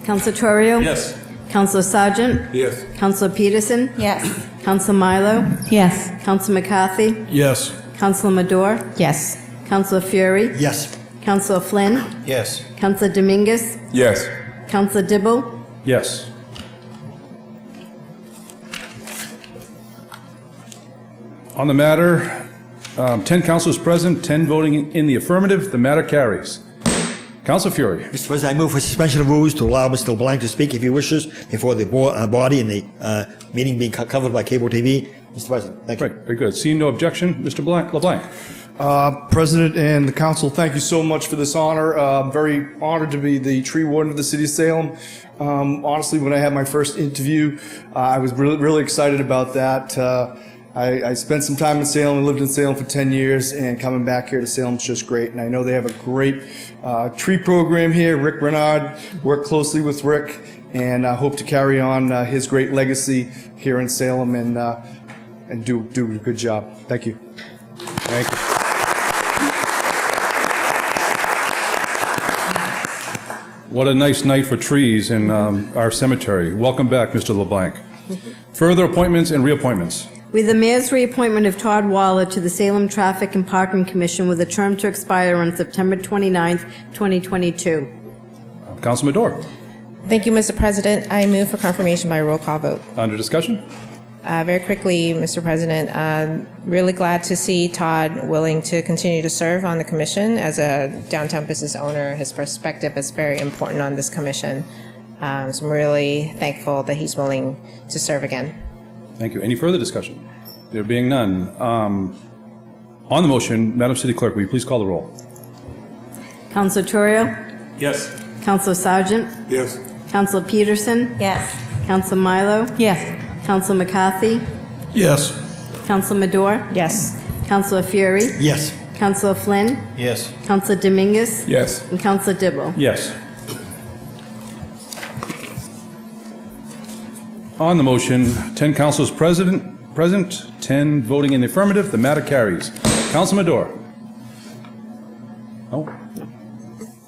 Councilor Torrio? Yes. Councilor Sargent? Yes. Councilor Peterson? Yes. Councilor Milo? Yes. Councilor McCarthy? Yes. Councilor Madore? Yes. Councilor Fury? Yes. Councilor Flynn? Yes. Councilor Dominguez? Yes. Councilor Dibble? Yes. On the matter, 10 councilors present, 10 voting in the affirmative. The matter carries. Council Fury. Mr. President, I move for suspension of rules to allow Mr. LeBlanc to speak if he wishes before the body in the meeting being covered by cable TV. Mr. President, thank you. Right, very good. Seeing no objection, Mr. LeBlanc. President and the council, thank you so much for this honor. I'm very honored to be the tree warden of the city of Salem. Honestly, when I had my first interview, I was really excited about that. I spent some time in Salem and lived in Salem for 10 years, and coming back here to Salem is just great. And I know they have a great tree program here. Rick Renard, worked closely with Rick, and I hope to carry on his great legacy here in Salem and do a good job. Thank you. Thank you. What a nice night for trees in our cemetery. Welcome back, Mr. LeBlanc. Further appointments and reappointments. With the mayor's reappointment of Todd Waller to the Salem Traffic and Parking Commission with a term to expire on September 29th, 2022. Councilman Madore. Thank you, Mr. President. I move for confirmation by roll call vote. Under discussion? Very quickly, Mr. President, really glad to see Todd willing to continue to serve on the commission as a downtown business owner. His perspective is very important on this commission. So I'm really thankful that he's willing to serve again. Thank you. Any further discussion? There being none. On the motion, Madam City Clerk, will you please call the roll? Councilor Torrio? Yes. Councilor Sargent? Yes. Councilor Peterson? Yes. Councilor Milo? Yes. Councilor McCarthy? Yes. Councilor Madore? Yes. Councilor Fury? Yes. Councilor Flynn? Yes. Councilor Dominguez? Yes. And Councilor Dibble? Yes. On the motion, 10 councilors present, 10 voting in the affirmative. The matter carries. Councilman Madore. Oh,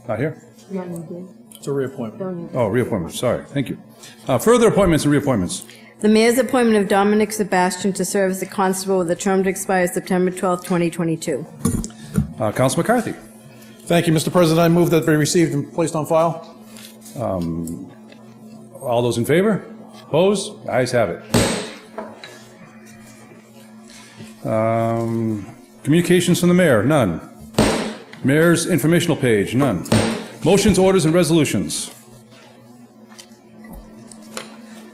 not here? It's a reappointment. Oh, reappointment. Sorry. Thank you. Further appointments and reappointments. The mayor's appointment of Dominic Sebastian to serve as a constable with a term to expire September 12th, 2022. Council McCarthy. Thank you, Mr. President. I move that be received and placed on file. All those in favor? Opposed? The ayes have it. Communications from the mayor? None. Mayor's informational page? None. Motions, orders, and resolutions.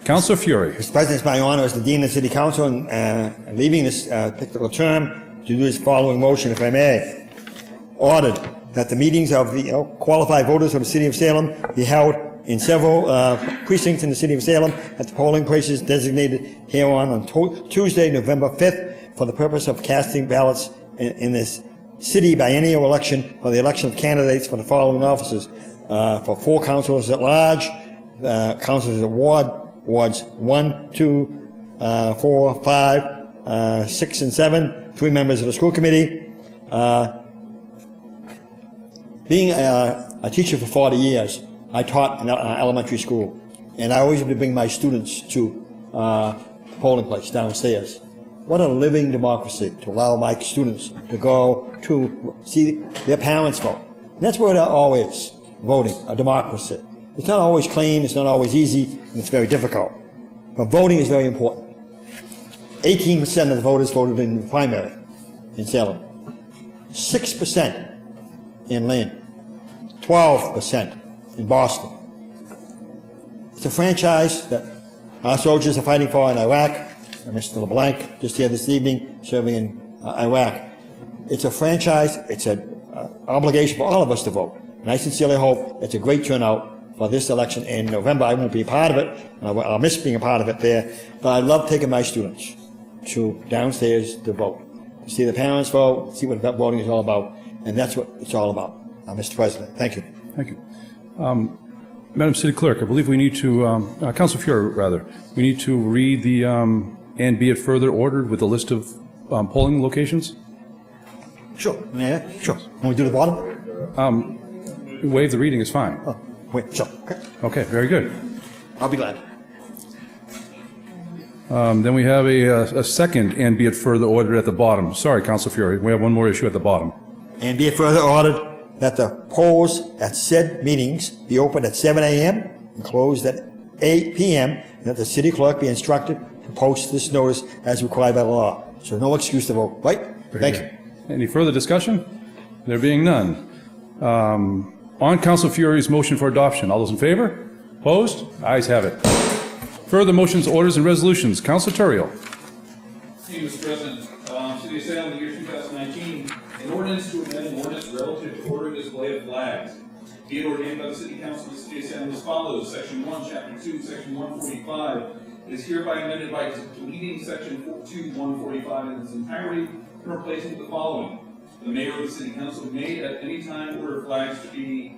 Councilor Fury. Mr. President, it's my honor as the Dean of the City Council and leaving this particular term to do this following motion, if I may. Ordered that the meetings of the qualified voters of the City of Salem be held in several precincts in the City of Salem at the polling places designated hereon on Tuesday, November 5th, for the purpose of casting ballots in this city biennial election for the election of candidates for the following offices. For 4 councilors at large, councilors at wards 1, 2, 4, 5, 6, and 7, 3 members of the school committee. Being a teacher for 40 years, I taught in elementary school, and I always would bring my students to the polling place downstairs. What a living democracy to allow my students to go to see their parents vote. And that's where it all is, voting, a democracy. It's not always clean, it's not always easy, and it's very difficult. But voting is very important. 18% of the voters voted in the primary in Salem. 6% in Lynn. 12% in Boston. It's a franchise that our soldiers are fighting for in Iraq. Mr. LeBlanc, just here this evening, serving in Iraq. It's a franchise, it's an obligation for all of us to vote. And I sincerely hope it's a great turnout for this election in November. I won't be a part of it, I'll miss being a part of it there, but I love taking my students to downstairs to vote, to see the parents vote, see what voting is all about, and that's what it's all about. Mr. President, thank you. Thank you. Madam City Clerk, I believe we need to, Council Fiore, rather, we need to read the, and be it further ordered with a list of polling locations? Sure, sure. Can we do the bottom? Waive the reading is fine. Oh, wait, sure, okay. Okay, very good. I'll be glad. Then we have a second, and be it further ordered at the bottom. Sorry, Council Fiore, we have one more issue at the bottom. And be it further ordered that the polls at said meetings be opened at 7 a.m. and closed at 8 p.m., and that the city clerk be instructed to post this notice as required by the law. So no excuse to vote, right? Thank you. Any further discussion? There being none. On Council Fiore's motion for adoption, all those in favor? Opposed? Ayes have it. Further motions, orders, and resolutions. Council Turiel. Thank you, Mr. President. City of Salem, the year 2019, an ordinance to amend an ordinance relative to ordering display of flags. Be it ordained by the City Council of the City of Salem as follows. Section 1, Chapter 2, Section 145 is hereby amended by deleting Section 2, 145 in its entirety and replacing with the following. The mayor of the City Council may at any time order flags to be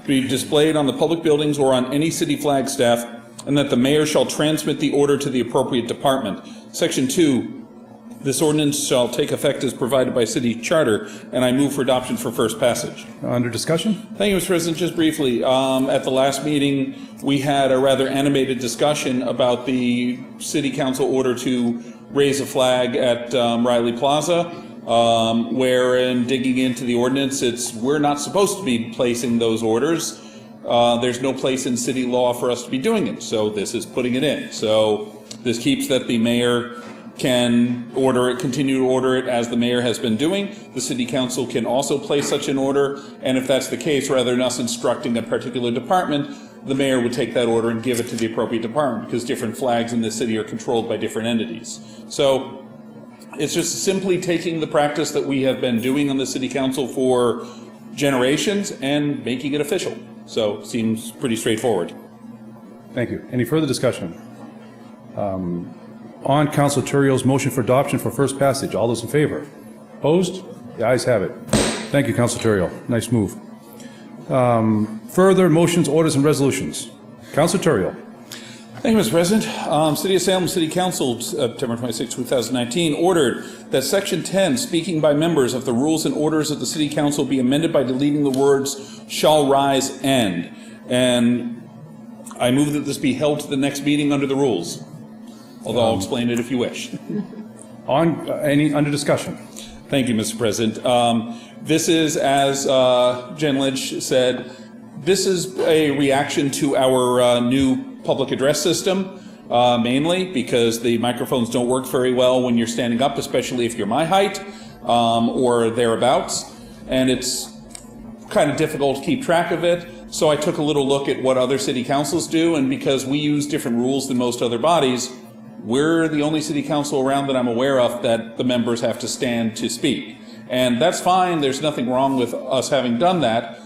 be displayed on the public buildings or on any city flag staff, and that the mayor shall transmit the order to the appropriate department. Section 2, this ordinance shall take effect as provided by city charter, and I move for adoption for first passage. Under discussion? Thank you, Mr. President. Just briefly, at the last meeting, we had a rather animated discussion about the city council order to raise a flag at Riley Plaza, where in digging into the ordinance, we're not supposed to be placing those orders. There's no place in city law for us to be doing it, so this is putting it in. So this keeps that the mayor can order it, continue to order it as the mayor has been doing. The city council can also place such an order, and if that's the case, rather than us instructing a particular department, the mayor would take that order and give it to the appropriate department, because different flags in the city are controlled by different entities. So it's just simply taking the practice that we have been doing on the city council for generations and making it official. So seems pretty straightforward. Thank you. Any further discussion? On Council Turiel's motion for adoption for first passage, all those in favor? Opposed? The ayes have it. Thank you, Council Turiel. Nice move. Further motions, orders, and resolutions. Council Turiel. Thank you, Mr. President. City of Salem City Council, September 26, 2019, ordered that Section 10, speaking by members of the rules and orders of the City Council, be amended by deleting the words "shall rise and." And I move that this be held to the next meeting under the rules. Although I'll explain it if you wish. Under discussion. Thank you, Mr. President. This is, as Jen Lynch said, this is a reaction to our new public address system, mainly because the microphones don't work very well when you're standing up, especially if you're my height or thereabouts, and it's kind of difficult to keep track of it. So I took a little look at what other city councils do, and because we use different rules than most other bodies, we're the only city council around that I'm aware of that the members have to stand to speak. And that's fine, there's nothing wrong with us having done that,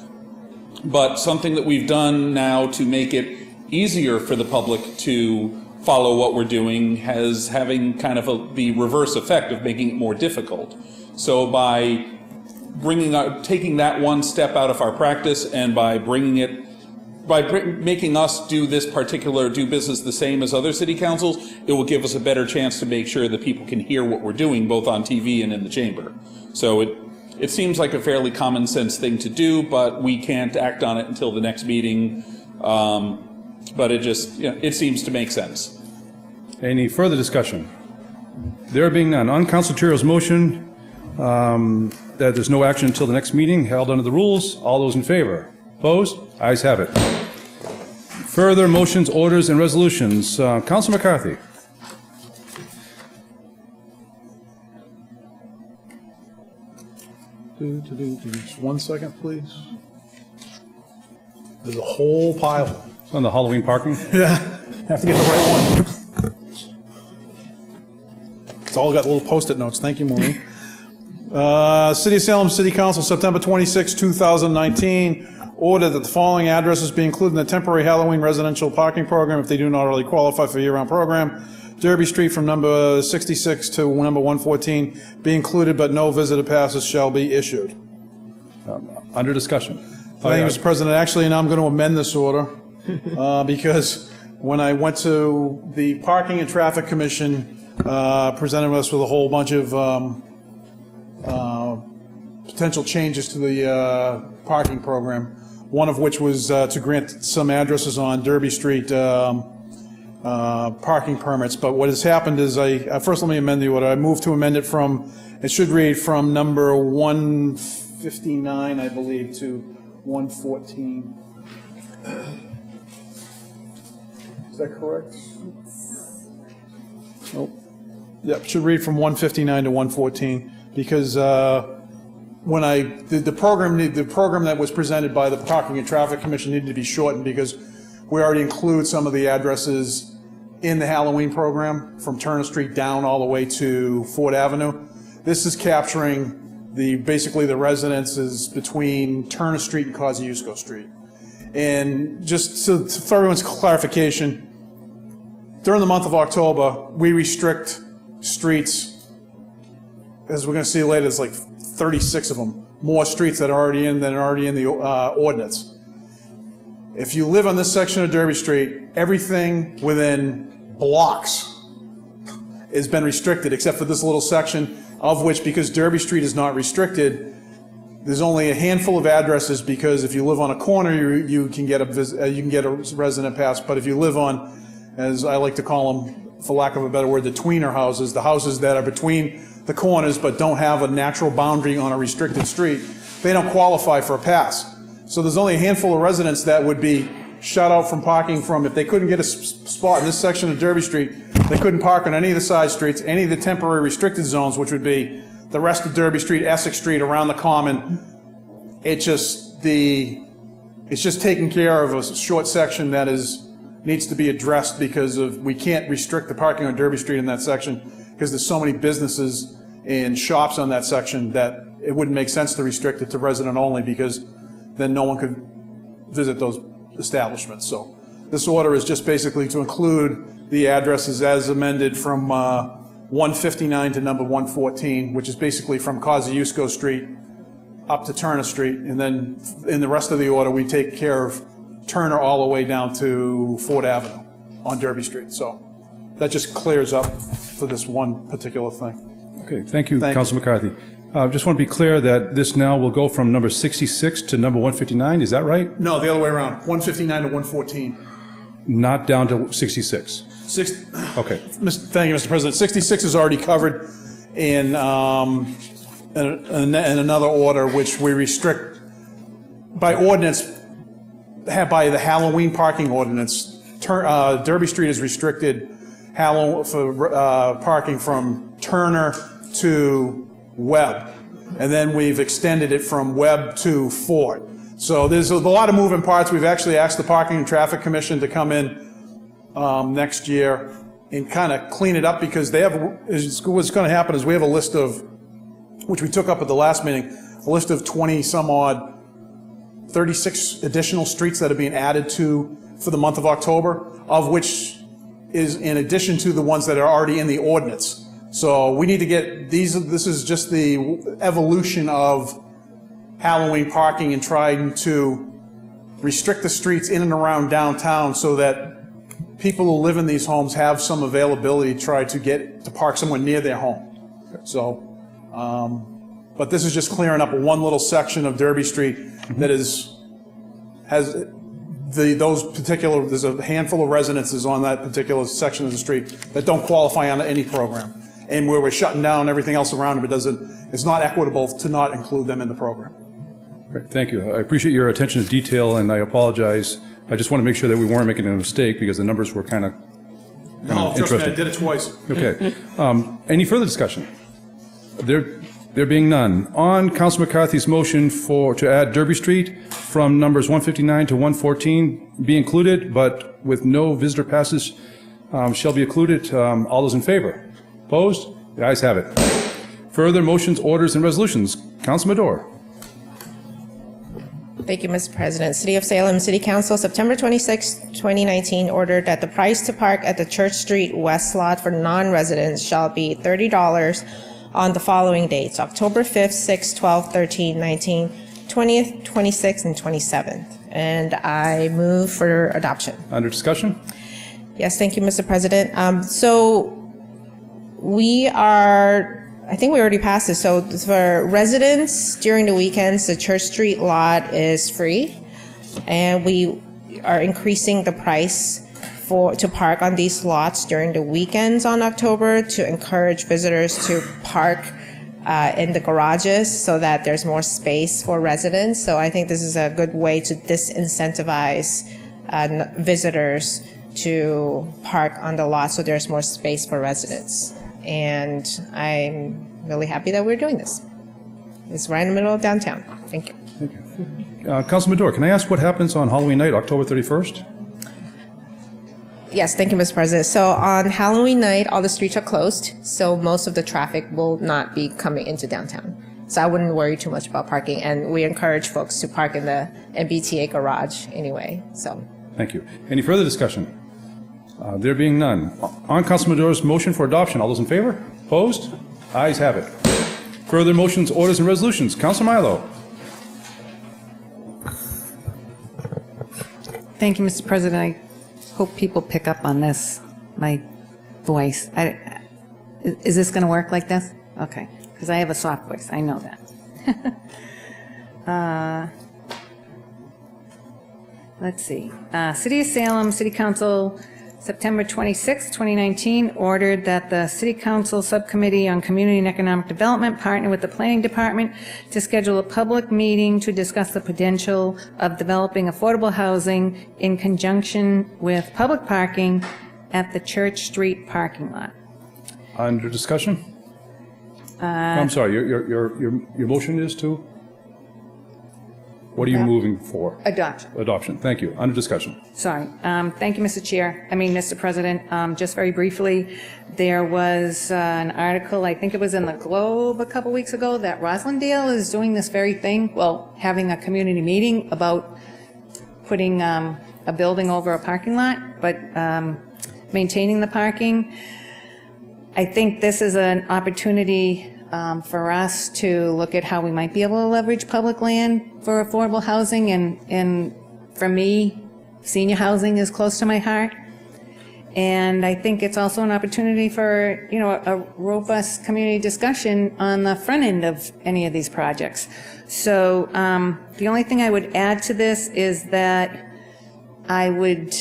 but something that we've done now to make it easier for the public to follow what we're doing has having kind of the reverse effect of making it more difficult. So by taking that one step out of our practice and by making us do business the same as other city councils, it will give us a better chance to make sure that people can hear what we're doing both on TV and in the chamber. So it seems like a fairly common sense thing to do, but we can't act on it until the next meeting. But it seems to make sense. Any further discussion? There being none, on Council Terrell's motion that there's no action until the next meeting, held under the rules, all those in favor? Opposed? Ayes have it. Further motions, orders, and resolutions. Council McCarthy. Just 1 second, please. There's a whole pile. On the Halloween parking? Yeah, have to get the right one. It's all got little Post-it notes. Thank you, Maureen. City of Salem City Council, September 26, 2019. Order that the following addresses be included in the temporary Halloween residential parking program if they do not already qualify for a year-round program. Derby Street from number 66 to number 114 be included, but no visitor passes shall be issued. Under discussion. Thank you, Mr. President. Actually, now I'm going to amend this order because when I went to the Parking and Traffic Commission, presented us with a whole bunch of potential changes to the parking program, one of which was to grant some addresses on Derby Street parking permits. But what has happened is first let me amend the order. I moved to amend it from, it should read from number 159, I believe, to 114. Is that correct? Nope. Yep, should read from 159 to 114 because when the program that was presented by the Parking and Traffic Commission needed to be shortened because we already include some of the addresses in the Halloween program from Turner Street down all the way to Ford Avenue. This is capturing basically the residences between Turner Street and Kosciuszko Street. And just so for everyone's clarification, during the month of October, we restrict streets, as we're going to see later, there's like 36 of them, more streets that are already in the ordinance. If you live on this section of Derby Street, everything within blocks has been restricted except for this little section, of which, because Derby Street is not restricted, there's only a handful of addresses because if you live on a corner, you can get a resident pass. But if you live on, as I like to call them, for lack of a better word, the tweener houses, the houses that are between the corners but don't have a natural boundary on a restricted street, they don't qualify for a pass. So there's only a handful of residents that would be shut out from parking from, if they couldn't get a spot in this section of Derby Street, they couldn't park on any of the side streets, any of the temporary restricted zones, which would be the rest of Derby Street, Essex Street, around the Common. It's just taking care of a short section that needs to be addressed because we can't restrict the parking on Derby Street in that section because there's so many businesses and shops on that section that it wouldn't make sense to restrict it to resident only because then no one could visit those establishments. So this order is just basically to include the addresses as amended from 159 to number 114, which is basically from Kosciuszko Street up to Turner Street, and then in the rest of the order we take care of Turner all the way down to Ford Avenue on Derby Street. So that just clears up for this one particular thing. Okay, thank you, Councilor McCarthy. Just want to be clear that this now will go from number 66 to number 159, is that right? No, the other way around, 159 to 114. Not down to 66? Okay. Thank you, Mr. President. 66 is already covered in another order, which we restrict by ordinance, by the Halloween parking ordinance. Derby Street is restricted for parking from Turner to Webb, and then we've extended it from Webb to Ford. So there's a lot of moving parts. We've actually asked the Parking and Traffic Commission to come in next year and kind of clean it up because what's going to happen is we have a list of, which we took up at the last meeting, a list of 20 some odd, 36 additional streets that are being added to for the month of October, of which is in addition to the ones that are already in the ordinance. So we need to get this is just the evolution of Halloween parking and trying to restrict the streets in and around downtown so that people who live in these homes have some availability to try to park somewhere near their home. So, but this is just clearing up one little section of Derby Street that has there's a handful of residences on that particular section of the street that don't qualify on any program. And where we're shutting down everything else around them, it's not equitable to not include them in the program. Great, thank you. I appreciate your attention to detail, and I apologize. I just want to make sure that we weren't making a mistake because the numbers were kind of No, trust me, I interesting. did it twice. Okay. Any further discussion? There being none. On Council McCarthy's motion to add Derby Street from numbers 159 to 114 be included, but with no visitor passes shall be included. All those in favor? Opposed? The ayes have it. Further motions, orders, and resolutions. Council Madore. Thank you, Mr. President. City of Salem City Council, September 26, 2019, ordered that the price to park at the Church Street West lot for non-residents shall be $30 on the following dates: October 5th, 6th, 12th, 13th, 19th, 20th, 26th, and 27th. And I move for adoption. Under discussion? Yes, thank you, Mr. President. So I think we already passed this. So for residents during the weekends, the Church Street lot is free. And we are increasing the price to park on these lots during the weekends on October to encourage visitors to park in the garages so that there's more space for residents. So I think this is a good way to disincentivize visitors to park on the lot so there's more space for residents. And I'm really happy that we're doing this. It's right in the middle of downtown. Thank you. Thank you. Council Madore, can I ask what happens on Halloween night, October 31st? Yes, thank you, Mr. President. So on Halloween night, all the streets are closed, so most of the traffic will not be coming into downtown. So I wouldn't worry too much about parking, and we encourage folks to park in the MBTA garage anyway. So. Thank you. Any further discussion? There being none. On Council Madore's motion for adoption, all those in favor? Opposed? Ayes have it. Further motions, orders, and resolutions. Council Milo. Thank you, Mr. President. I hope people pick up on this, my voice. Is this going to work like this? Okay, because I have a soft voice. I know that. Let's see. City of Salem, City Council, September 26, 2019, ordered that the City Council Subcommittee on Community and Economic Development partner with the Planning Department to schedule a public meeting to discuss the potential of developing affordable housing in conjunction with public parking at the Church Street parking lot. Under discussion? I'm sorry, your motion is to? What are you moving for? Adoption. Adoption, thank you. Under discussion. Sorry. Thank you, Mr. President. Just very briefly, there was an article, I think it was in the Globe a couple weeks ago, that Roslindale is doing this very thing, well, having a community meeting about putting a building over a parking lot, but maintaining the parking. I think this is an opportunity for us to look at how we might be able to leverage public land for affordable housing, and for me, senior housing is close to my heart. And I think it's also an opportunity for, a robust community discussion on the front end of any of these projects. So the only thing I would add to this is that I would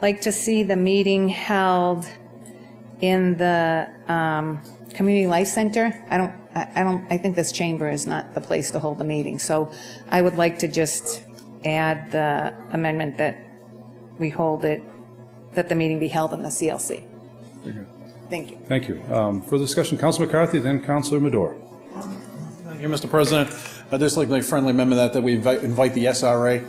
like to see the meeting held in the Community Life Center. I think this chamber is not the place to hold the meeting. So I would like to just add the amendment that we hold it, that the meeting be held in the CLC. Thank you. Thank you. Further discussion, Councilor McCarthy, then Councilor Madore. Thank you, Mr. President. I'd just like to make a friendly amendment that we invite the SRA.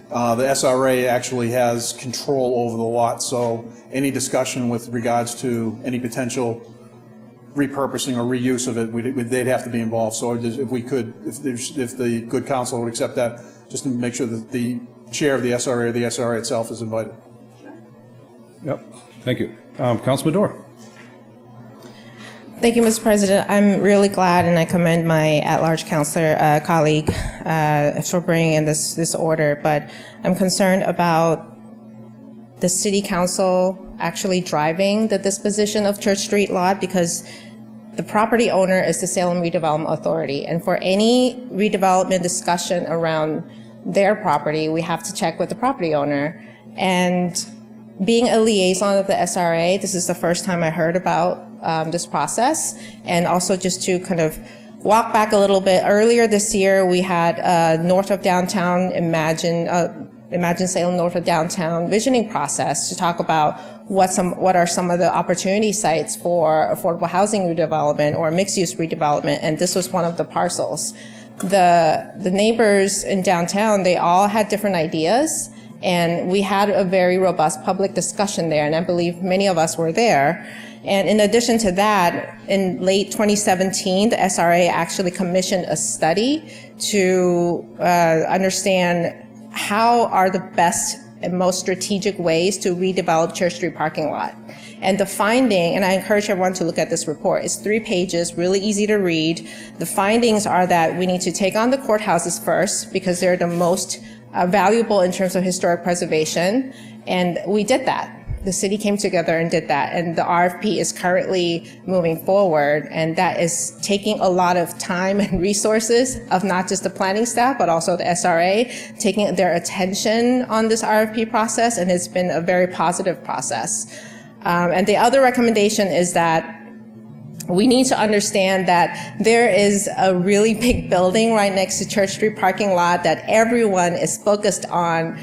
The SRA actually has control over the lot, so any discussion with regards to any potential repurposing or reuse of it, they'd have to be involved. So if we could, if the good council would accept that, just to make sure that the chair of the SRA or the SRA itself is invited. Yep, thank you. Councilman Dorr. Thank you, Mr. President. I'm really glad, and I commend my at-large counselor colleague for bringing in this order, but I'm concerned about the city council actually driving the disposition of Church Street lot, because the property owner is the Salem Redevelopment Authority, and for any redevelopment discussion around their property, we have to check with the property owner. And being a liaison of the SRA, this is the first time I heard about this process. And also just to kind of walk back a little bit, earlier this year, we had north of downtown, Imagine Salem north of downtown visioning process to talk about what are some of the opportunity sites for affordable housing redevelopment or mixed-use redevelopment, and this was one of the parcels. The neighbors in downtown, they all had different ideas, and we had a very robust public discussion there, and I believe many of us were there. And in addition to that, in late 2017, the SRA actually commissioned a study to understand how are the best and most strategic ways to redevelop Church Street parking lot. And the finding, and I encourage everyone to look at this report, it's 3 pages, really easy to read. The findings are that we need to take on the courthouses first because they're the most valuable in terms of historic preservation. And we did that. The city came together and did that, and the RFP is currently moving forward, and that is taking a lot of time and resources of not just the planning staff, but also the SRA, taking their attention on this RFP process, and it's been a very positive process. And the other recommendation is that we need to understand that there is a really big building right next to Church Street parking lot that everyone is focused on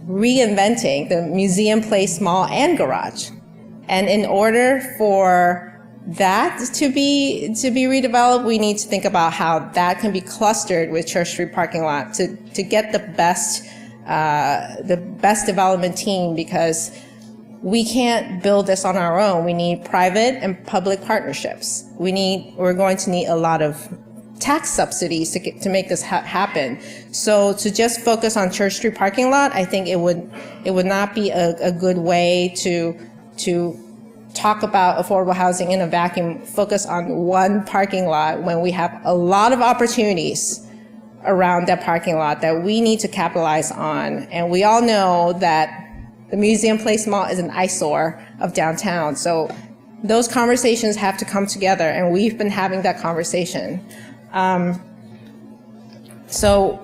reinventing, the Museum Place Mall and garage. And in order for that to be redeveloped, we need to think about how that can be clustered with Church Street parking lot to get the best development team, because we can't build this on our own. We need private and public partnerships. We're going to need a lot of tax subsidies to make this happen. So to just focus on Church Street parking lot, I think it would not be a good way to talk about affordable housing in a vacuum, focus on one parking lot when we have a lot of opportunities around that parking lot that we need to capitalize on. And we all know that the Museum Place Mall is an eyesore of downtown. So those conversations have to come together, and we've been having that conversation. So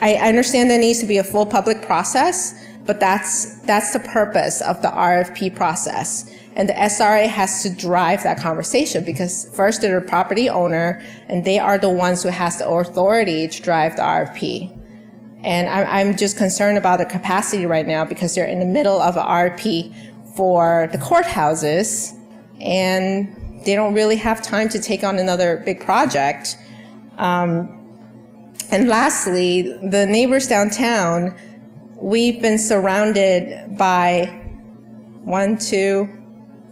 I understand there needs to be a full public process, but that's the purpose of the RFP process. And the SRA has to drive that conversation, because first they're the property owner, and they are the ones who has the authority to drive the RFP. And I'm just concerned about the capacity right now, because they're in the middle of an RFP for the courthouses, and they don't really have time to take on another big project. And lastly, the neighbors downtown, we've been surrounded by 1, 2,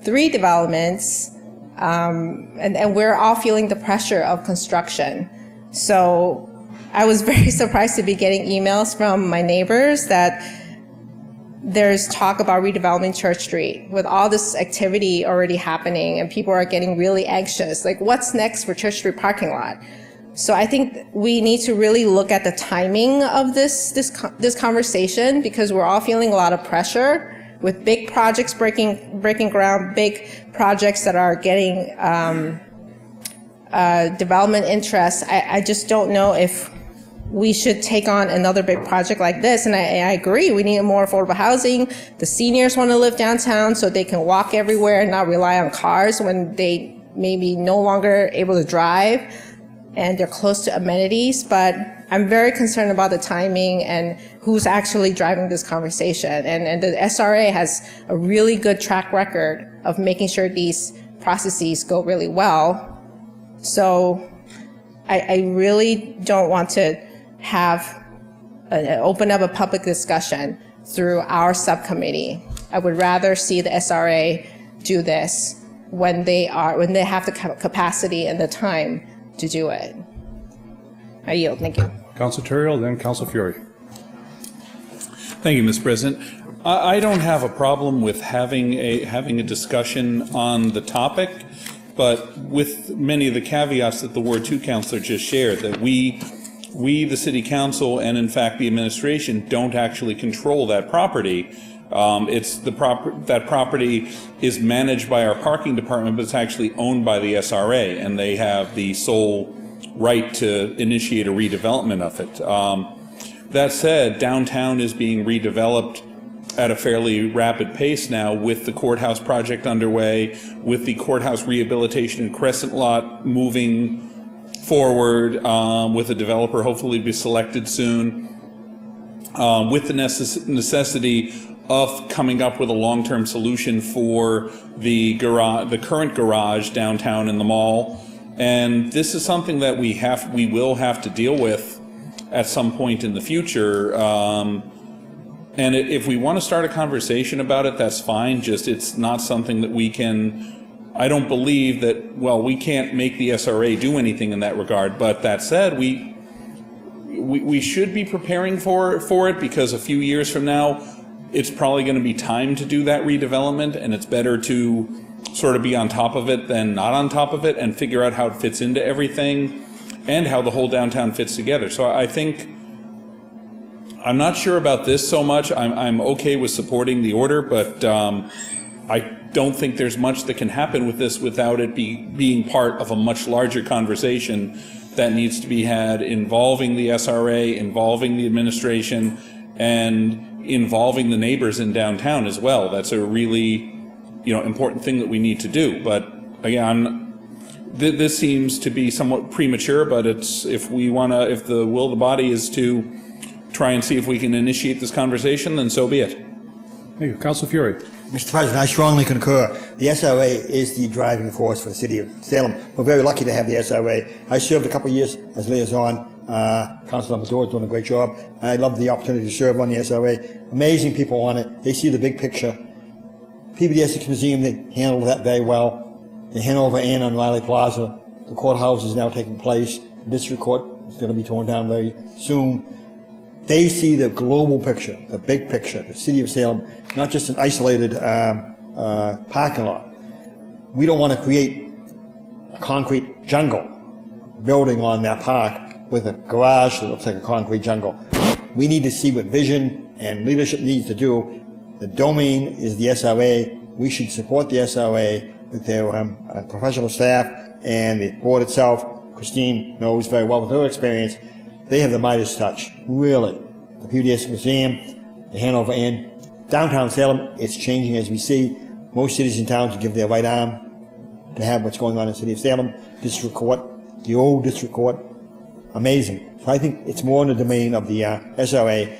3 developments, and we're all feeling the pressure of construction. So I was very surprised to be getting emails from my neighbors that there's talk about redeveloping Church Street with all this activity already happening, and people are getting really anxious. Like, what's next for Church Street parking lot? So I think we need to really look at the timing of this conversation, because we're all feeling a lot of pressure with big projects breaking ground, big projects that are getting development interest. I just don't know if we should take on another big project like this. And I agree, we need more affordable housing. The seniors want to live downtown so they can walk everywhere and not rely on cars when they may be no longer able to drive and they're close to amenities. But I'm very concerned about the timing and who's actually driving this conversation. And the SRA has a really good track record of making sure these processes go really well. So I really don't want to open up a public discussion through our subcommittee. I would rather see the SRA do this when they have the capacity and the time to do it. I yield. Thank you. Council Terrell, then Council Fury. Thank you, Mr. President. I don't have a problem with having a discussion on the topic, but with many of the caveats that the Ward 2 councilor just shared, that we, the city council, and in fact the administration, don't actually control that property. That property is managed by our parking department, but it's actually owned by the SRA, and they have the sole right to initiate a redevelopment of it. That said, downtown is being redeveloped at a fairly rapid pace now, with the courthouse project underway, with the courthouse rehabilitation and Crescent Lot moving forward, with a developer hopefully be selected soon, with the necessity of coming up with a long-term solution for the current garage downtown in the mall. And this is something that we will have to deal with at some point in the future. And if we want to start a conversation about it, that's fine. Just it's not something that we can. I don't believe that. Well, we can't make the SRA do anything in that regard. But that said, we should be preparing for it, because a few years from now, it's probably going to be time to do that redevelopment, and it's better to sort of be on top of it than not on top of it, and figure out how it fits into everything and how the whole downtown fits together. So I think. I'm not sure about this so much. I'm okay with supporting the order, but I don't think there's much that can happen with this without it being part of a much larger conversation that needs to be had involving the SRA, involving the administration, and involving the neighbors in downtown as well. That's a really, important thing that we need to do. But again, this seems to be somewhat premature, but if the will of the body is to try and see if we can initiate this conversation, then so be it. Thank you. Councilor Fury. Mr. President, I strongly concur. The SRA is the driving force for the city of Salem. We're very lucky to have the SRA. I served a couple of years as liaison. Councilor Amador is doing a great job. I love the opportunity to serve on the SRA. Amazing people on it. They see the big picture. PBS Museum, they handled that very well. The Hanover Inn on Riley Plaza. The courthouse is now taking place. The district court is going to be torn down very soon. They see the global picture, the big picture, the city of Salem, not just an isolated parking lot. We don't want to create a concrete jungle building on that park with a garage that looks like a concrete jungle. We need to see what vision and leadership needs to do. The domain is the SRA. We should support the SRA with their professional staff and the board itself. Christine knows very well with her experience. They have the Midas touch, really. The PBS Museum, the Hanover Inn, downtown Salem, it's changing as we see. Most cities and towns give their right arm to have what's going on in the city of Salem. District Court, the old District Court, amazing. So I think it's more in the domain of the SRA.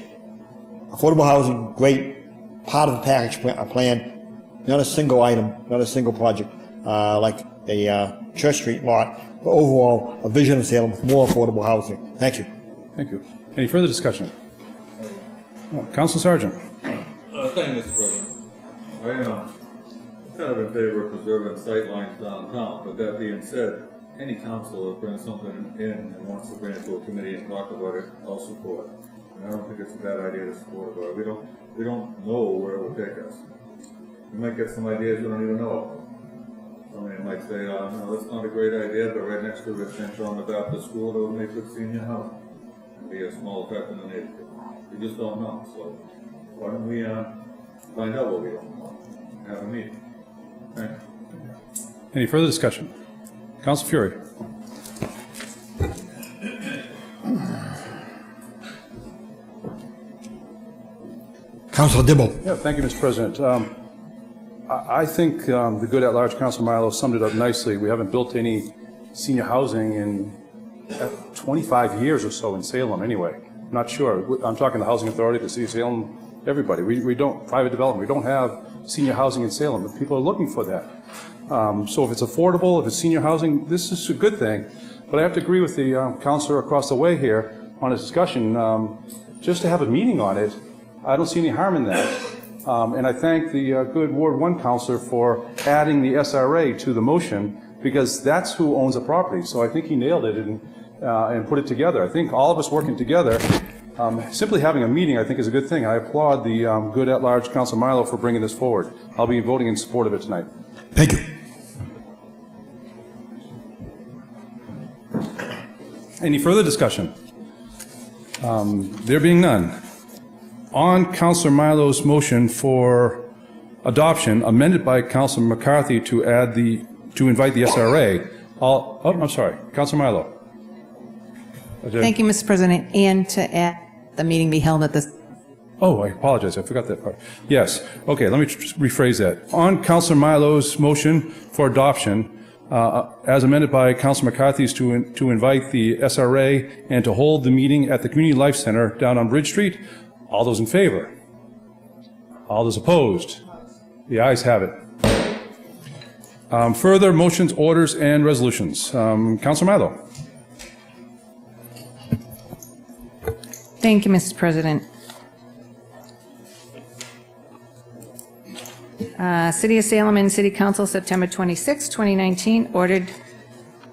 Affordable housing, great part of the package plan. Not a single item, not a single project like the Church Street lot, but overall a vision of Salem with more affordable housing. Thank you. Thank you. Any further discussion? Council Sergeant. Thank you, Mr. President. I'm kind of in favor of preserving sightlines downtown, but that being said, any council that brings something in and wants to bring it to a committee and talk about it, I'll support. And I don't think it's a bad idea to support it, but we don't know where it will take us. We might get some ideas we don't even know. Somebody might say, no, that's not a great idea, but right next to the center on the Baptist school, that would make good senior housing. It'd be a small effect in the neighborhood. We just don't know. So why don't we find out what we don't know? Have a meeting. Thank you. Any further discussion? Council Fury. Councilor Dibble. Yeah, thank you, Mr. President. I think the good at-large Councilor Milo summed it up nicely. We haven't built any senior housing in 25 years or so in Salem anyway. I'm not sure. I'm talking the Housing Authority, the City of Salem, everybody. We don't, private development, we don't have senior housing in Salem, but people are looking for that. So if it's affordable, if it's senior housing, this is a good thing. But I have to agree with the councilor across the way here on a discussion. Just to have a meeting on it, I don't see any harm in that. And I thank the good Ward 1 councilor for adding the SRA to the motion, because that's who owns the property. So I think he nailed it and put it together. I think all of us working together Simply having a meeting, I think, is a good thing. I applaud the good at-large Council Milo for bringing this forward. I'll be voting in support of it tonight. Thank you. Any further discussion? There being none. On Councilor Milo's motion for adoption, amended by Councilor McCarthy to invite the SRA, I'm sorry, Councilor Milo. Thank you, Mr. President, and to add the meeting be held at this. Oh, I apologize. I forgot that part. Yes. Okay, let me rephrase that. On Councilor Milo's motion for adoption, as amended by Councilor McCarthy's to invite the SRA and to hold the meeting at the Community Life Center down on Bridge Street, all those in favor? All those opposed? The ayes have it. Further motions, orders, and resolutions. Councilor Milo. Thank you, Mr. President. City of Salem and City Council, September 26, 2019, ordered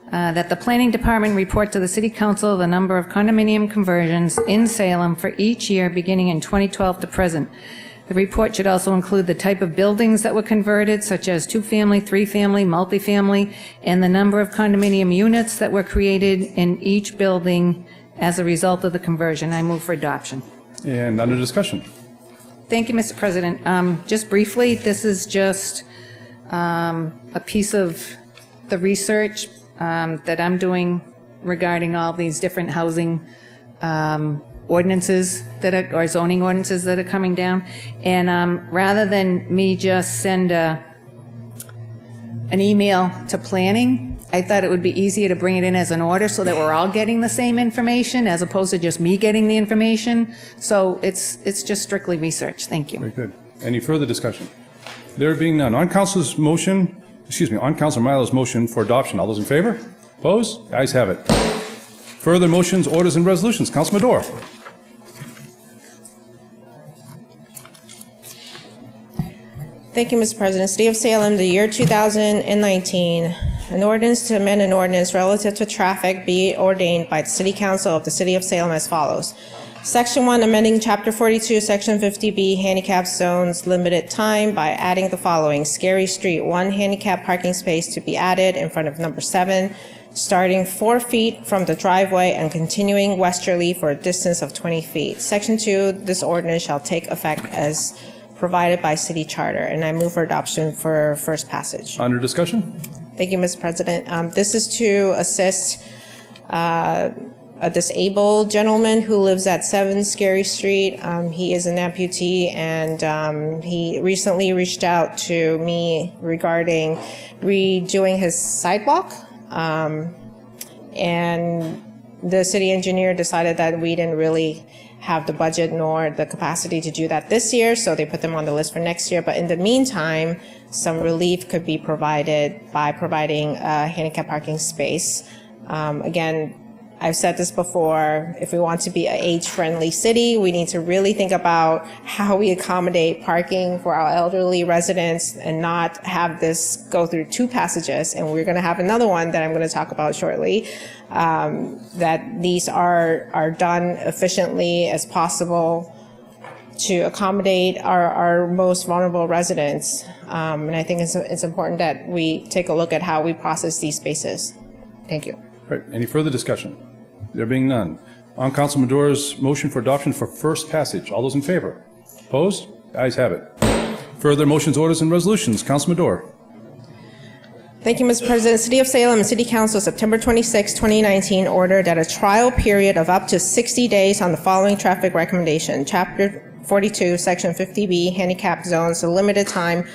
that the Planning Department report to the City Council the number of condominium conversions in Salem for each year beginning in 2012 to present. The report should also include the type of buildings that were converted, such as two-family, three-family, multifamily, and the number of condominium units that were created in each building as a result of the conversion. I move for adoption. And under discussion. Thank you, Mr. President. Just briefly, this is just a piece of the research that I'm doing regarding all these different housing ordinances or zoning ordinances that are coming down. And rather than me just send an email to planning, I thought it would be easier to bring it in as an order so that we're all getting the same information as opposed to just me getting the information. So it's just strictly research. Thank you. Very good. Any further discussion? There being none. On Councilor Milo's motion for adoption, all those in favor? Opposed? The ayes have it. Further motions, orders, and resolutions. Councilor Madore. Thank you, Mr. President. City of Salem, the year 2019, an ordinance to amend an ordinance relative to traffic be ordained by the City Council of the City of Salem as follows. Section 1, amending Chapter 42, Section 50B, handicap zones, limited time by adding the following. Scary Street, 1 handicap parking space to be added in front of number 7, starting 4 feet from the driveway and continuing westerly for a distance of 20 feet. Section 2, this ordinance shall take effect as provided by city charter, and I move for adoption for first passage. Under discussion? Thank you, Mr. President. This is to assist a disabled gentleman who lives at 7 Scary Street. He is an amputee, and he recently reached out to me regarding redoing his sidewalk. And the city engineer decided that we didn't really have the budget nor the capacity to do that this year, so they put them on the list for next year. But in the meantime, some relief could be provided by providing a handicap parking space. Again, I've said this before, if we want to be an age-friendly city, we need to really think about how we accommodate parking for our elderly residents and not have this go through 2 passages. And we're going to have another one that I'm going to talk about shortly, that these are done efficiently as possible to accommodate our most vulnerable residents. And I think it's important that we take a look at how we process these spaces. Thank you. Right. Any further discussion? There being none. On Council Madore's motion for adoption for first passage, all those in favor? Opposed? The ayes have it. Further motions, orders, and resolutions. Council Madore. Thank you, Mr. President. City of Salem and City Council, September 26, 2019, ordered that a trial period of up to 60 days on the following traffic recommendation. Chapter 42, Section 50B, handicap zones, a limited time.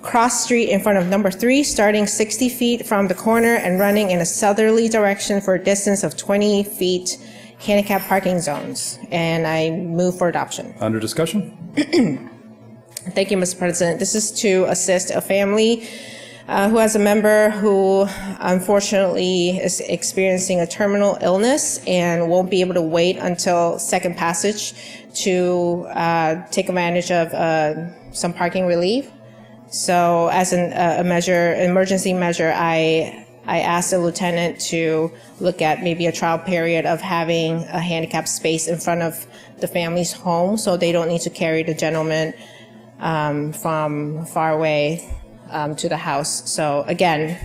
Cross street in front of number 3, starting 60 feet from the corner and running in a southerly direction for a distance of 20 feet, handicap parking zones. And I move for adoption. Under discussion? Thank you, Mr. President. This is to assist a family who has a member who unfortunately is experiencing a terminal illness and won't be able to wait until second passage to take advantage of some parking relief. So as an emergency measure, I I asked the lieutenant to look at maybe a trial period of having a handicap space in front of the family's home so they don't need to carry the gentleman from far away to the house. So again,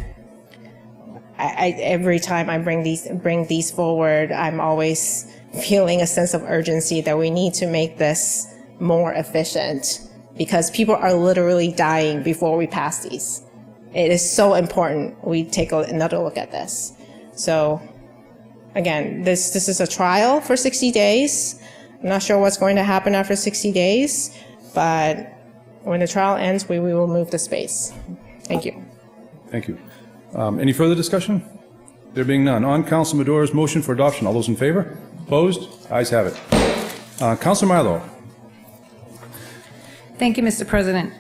I every time I bring these forward, I'm always feeling a sense of urgency that we need to make this more efficient because people are literally dying before we pass these. It is so important we take another look at this. So again, this is a trial for 60 days. I'm not sure what's going to happen after 60 days, but when the trial ends, we will move the space. Thank you. Thank you. Any further discussion? There being none. On Council Madora's motion for adoption, all those in favor? Opposed? Ayes have it. Council Milo. Thank you, Mr. President.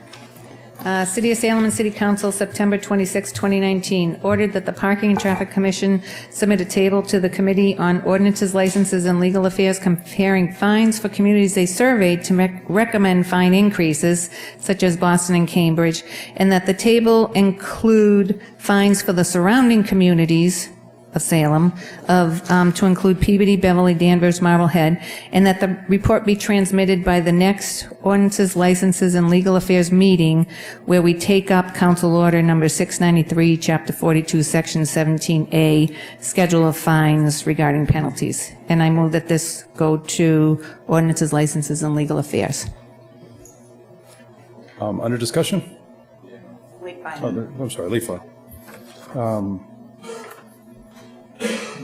City of Salem and City Council, September 26, 2019, ordered that the Parking and Traffic Commission submit a table to the Committee on Ordinances, Licenses, and Legal Affairs comparing fines for communities they surveyed to recommend fine increases, such as Boston and Cambridge, and that the table include fines for the surrounding communities of Salem, to include Peabody, Beverly, Danvers, Marblehead, and that the report be transmitted by the next Ordinances, Licenses, and Legal Affairs meeting, where we take up Council Order Number 693, Chapter 42, Section 17A, Schedule of Fines regarding penalties. And I move that this go to Ordinances, Licenses, and Legal Affairs. Under discussion? Late file. I'm sorry, late file.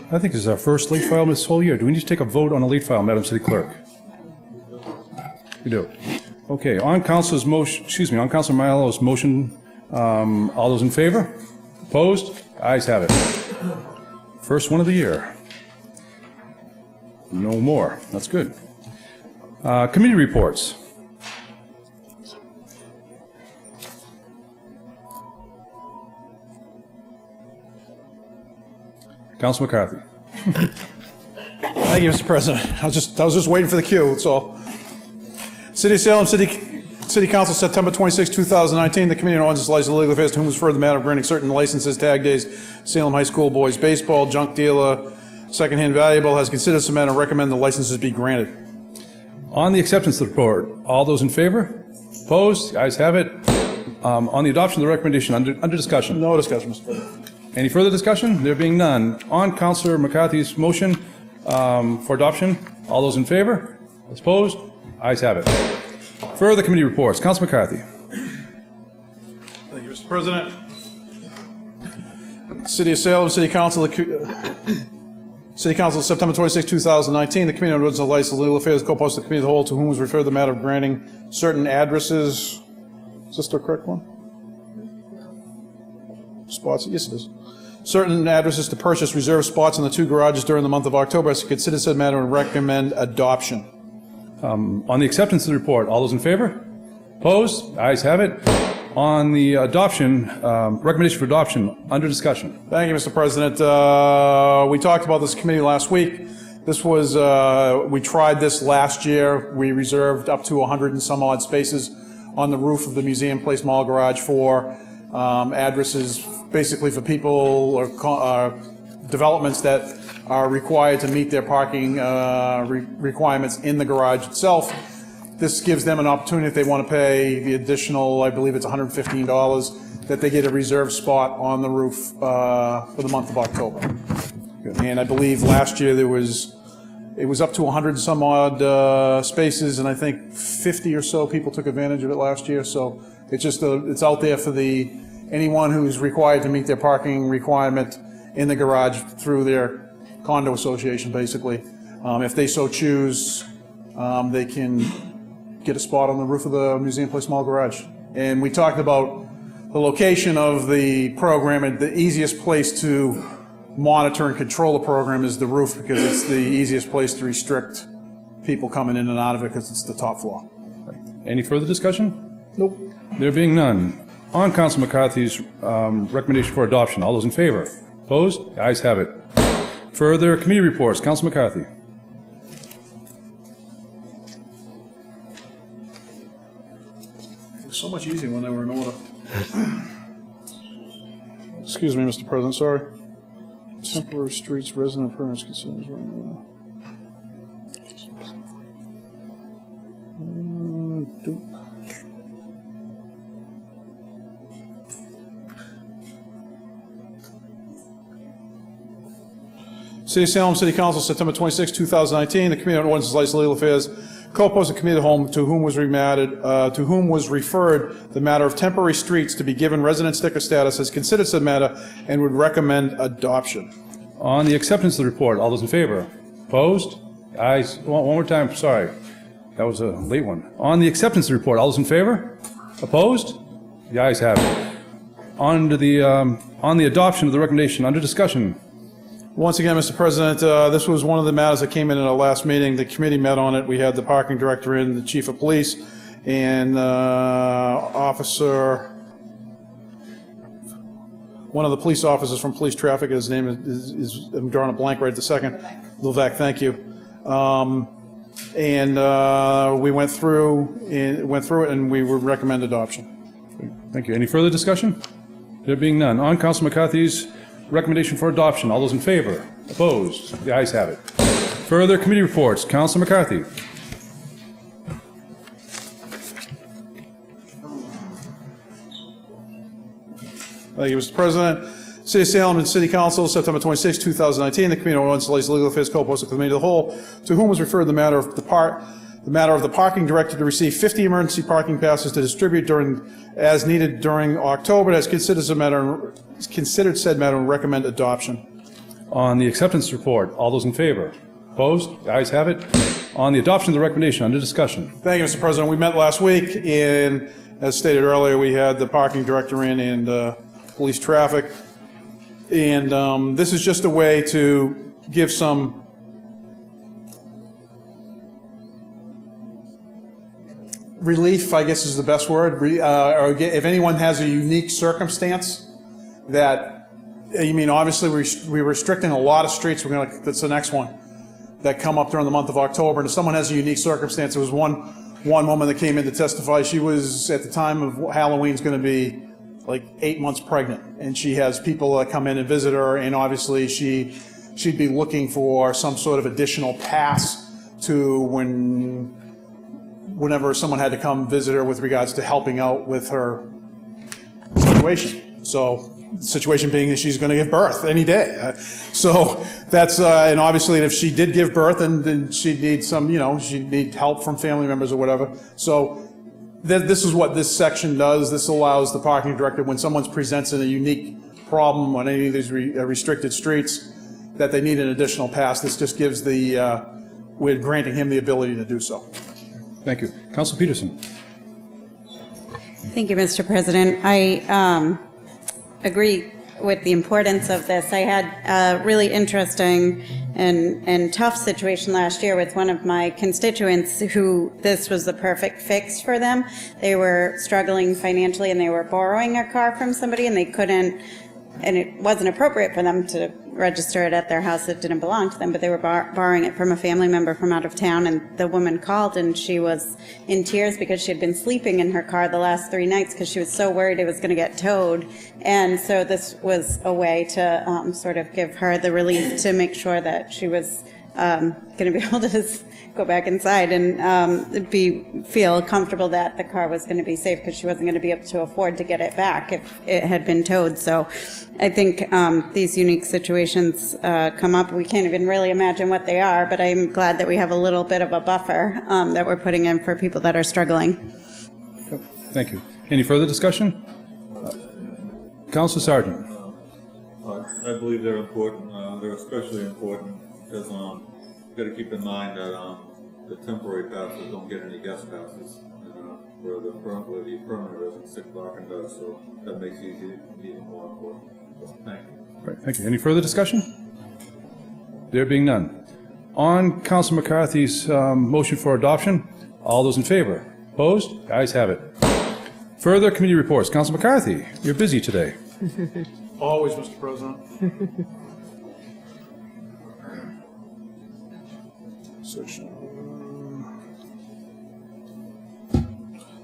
I think this is our first late file this whole year. Do we need to take a vote on a late file, Madam City Clerk? We do. Okay, on Council's motion, on Council Milo's motion, all those in favor? Opposed? Ayes have it. First one of the year. No more. That's good. Committee reports. Council McCarthy. Thank you, Mr. President. I was just waiting for the cue, that's all. City of Salem, City Council, September 26, 2019, the Committee on Ordinances, Licenses, and Legal Affairs, to whom was referred the matter of granting certain licenses, tag days, Salem High School boys baseball, junk dealer, secondhand valuable, has considered this matter and recommend the licenses be granted. On the acceptance of the report, all those in favor? Opposed? The ayes have it. On the adoption of the recommendation, under discussion. No discussion, Mr. President. Any further discussion? There being none. On Councilor McCarthy's motion for adoption, all those in favor? Opposed? Ayes have it. Further committee reports. Councilor McCarthy. Thank you, Mr. President. City of Salem, City Council, September 26, 2019, the Committee on Ordinances, Licenses, and Legal Affairs co-posted the Committee of the Whole, to whom was referred the matter of granting certain addresses. Is this the correct one? Spots? Yes, it is. Certain addresses to purchase reserved spots in the two garages during the month of October, as to consider said matter and recommend adoption. On the acceptance of the report, all those in favor? Opposed? Ayes have it. On the adoption, recommendation for adoption, under discussion. Thank you, Mr. President. We talked about this committee last week. This was, we tried this last year. We reserved up to 100 and some odd spaces on the roof of the Museum Place Mall garage for addresses, basically for people or developments that are required to meet their parking requirements in the garage itself. This gives them an opportunity, if they want to pay the additional, I believe it's $115, that they get a reserved spot on the roof for the month of October. And I believe last year it was up to 100 and some odd spaces, and I think 50 or so people took advantage of it last year. So it's just it's out there for anyone who's required to meet their parking requirement in the garage through their condo association, basically. If they so choose, they can get a spot on the roof of the Museum Place Mall garage. And we talked about the location of the program, and the easiest place to monitor and control the program is the roof, because it's the easiest place to restrict people coming in and out of it, because it's the top floor. Any further discussion? Nope. There being none. On Council McCarthy's recommendation for adoption, all those in favor? Opposed? The ayes have it. Further committee reports. Council McCarthy. It was so much easier when they were in order. Excuse me, Mr. President, sorry. Temporary streets, resident permits, concerns. City of Salem City Council, September 26, 2019. The Committee on Ordinance, License, Legal Affairs co-posted Committee of the Home to whom was referred the matter of temporary streets to be given resident sticker status, has considered said matter and would recommend adoption. On the acceptance of the report, all those in favor? Opposed? Ayes. One more time, sorry. That was a late one. On the acceptance of the report, all those in favor? Opposed? The ayes have it. On the adoption of the recommendation, under discussion. Once again, Mr. President, this was one of the matters that came in at our last meeting. The committee met on it. We had the parking director in, the chief of police, and one of the police officers from police traffic. His name is I'm drawing a blank right at the second. Levesque, thank you. We went through it, and we would recommend adoption. Thank you. Any further discussion? There being none. On Council McCarthy's recommendation for adoption, all those in favor? Opposed? The ayes have it. Further committee reports. Council McCarthy. Thank you, Mr. President. City of Salem and City Council, September 26, 2019. The Committee on Ordinance, License, Legal Affairs co-posted Committee of the Whole, to whom was referred the matter of the parking director to receive 50 emergency parking passes to distribute as needed during October, has considered said matter and recommend adoption. On the acceptance report, all those in favor? Opposed? The ayes have it. On the adoption of the recommendation, under discussion. Thank you, Mr. President. We met last week, and as stated earlier, we had the parking director in and police traffic. And this is just a way to give some relief, I guess is the best word, or if anyone has a unique circumstance that, obviously we're restricting a lot of streets. That's the next one that come up during the month of October. And if someone has a unique circumstance, there was one woman that came in to testify. She was, at the time of Halloween's going to be like 8 months pregnant, and she has people that come in and visit her, and obviously she'd be looking for some sort of additional pass to whenever someone had to come visit her with regards to helping out with her situation. So the situation being that she's going to give birth any day. So that's, and obviously if she did give birth, then she'd need she'd need help from family members or whatever. So this is what this section does. This allows the parking director, when someone presents a unique problem on any of these restricted streets, that they need an additional pass. This just gives we're granting him the ability to do so. Thank you. Council Peterson. Thank you, Mr. President. I agree with the importance of this. I had a really interesting and tough situation last year with one of my constituents who this was the perfect fix for them. They were struggling financially and they were borrowing a car from somebody and they couldn't, and it wasn't appropriate for them to register it at their house. It didn't belong to them, but they were borrowing it from a family member from out of town, and the woman called and she was in tears because she had been sleeping in her car the last 3 nights because she was so worried it was going to get towed. And so this was a way to sort of give her the relief to make sure that she was going to be able to just go back inside and feel comfortable that the car was going to be safe, because she wasn't going to be able to afford to get it back if it had been towed. So I think these unique situations come up. We can't even really imagine what they are, but I'm glad that we have a little bit of a buffer that we're putting in for people that are struggling. Thank you. Any further discussion? Council Sergeant. I believe they're important. They're especially important because you've got to keep in mind that the temporary passes don't get any guest passes, where the permanent resident sick parking does. So that makes it even more important. Thank you. Right, thank you. Any further discussion? There being none. On Council McCarthy's motion for adoption, all those in favor? Opposed? The ayes have it. Further committee reports. Council McCarthy, you're busy today. Always, Mr. President.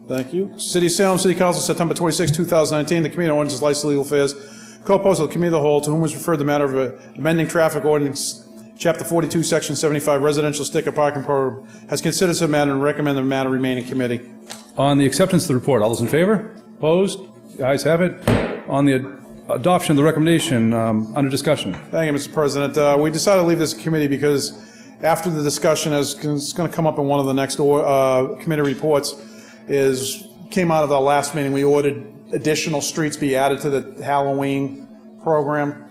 Thank you. City of Salem City Council, September 26, 2019. The Committee on Ordinance, License, Legal Affairs co-posted the Committee of the Whole, to whom was referred the matter of amending traffic ordinance, Chapter 42, Section 75, residential sticker parking program, has considered said matter and recommended the matter remain in committee. On the acceptance of the report, all those in favor? Opposed? The ayes have it. On the adoption of the recommendation, under discussion. Thank you, Mr. President. We decided to leave this in committee because after the discussion, as it's going to come up in one of the next committee reports, came out of our last meeting, we ordered additional streets be added to the Halloween program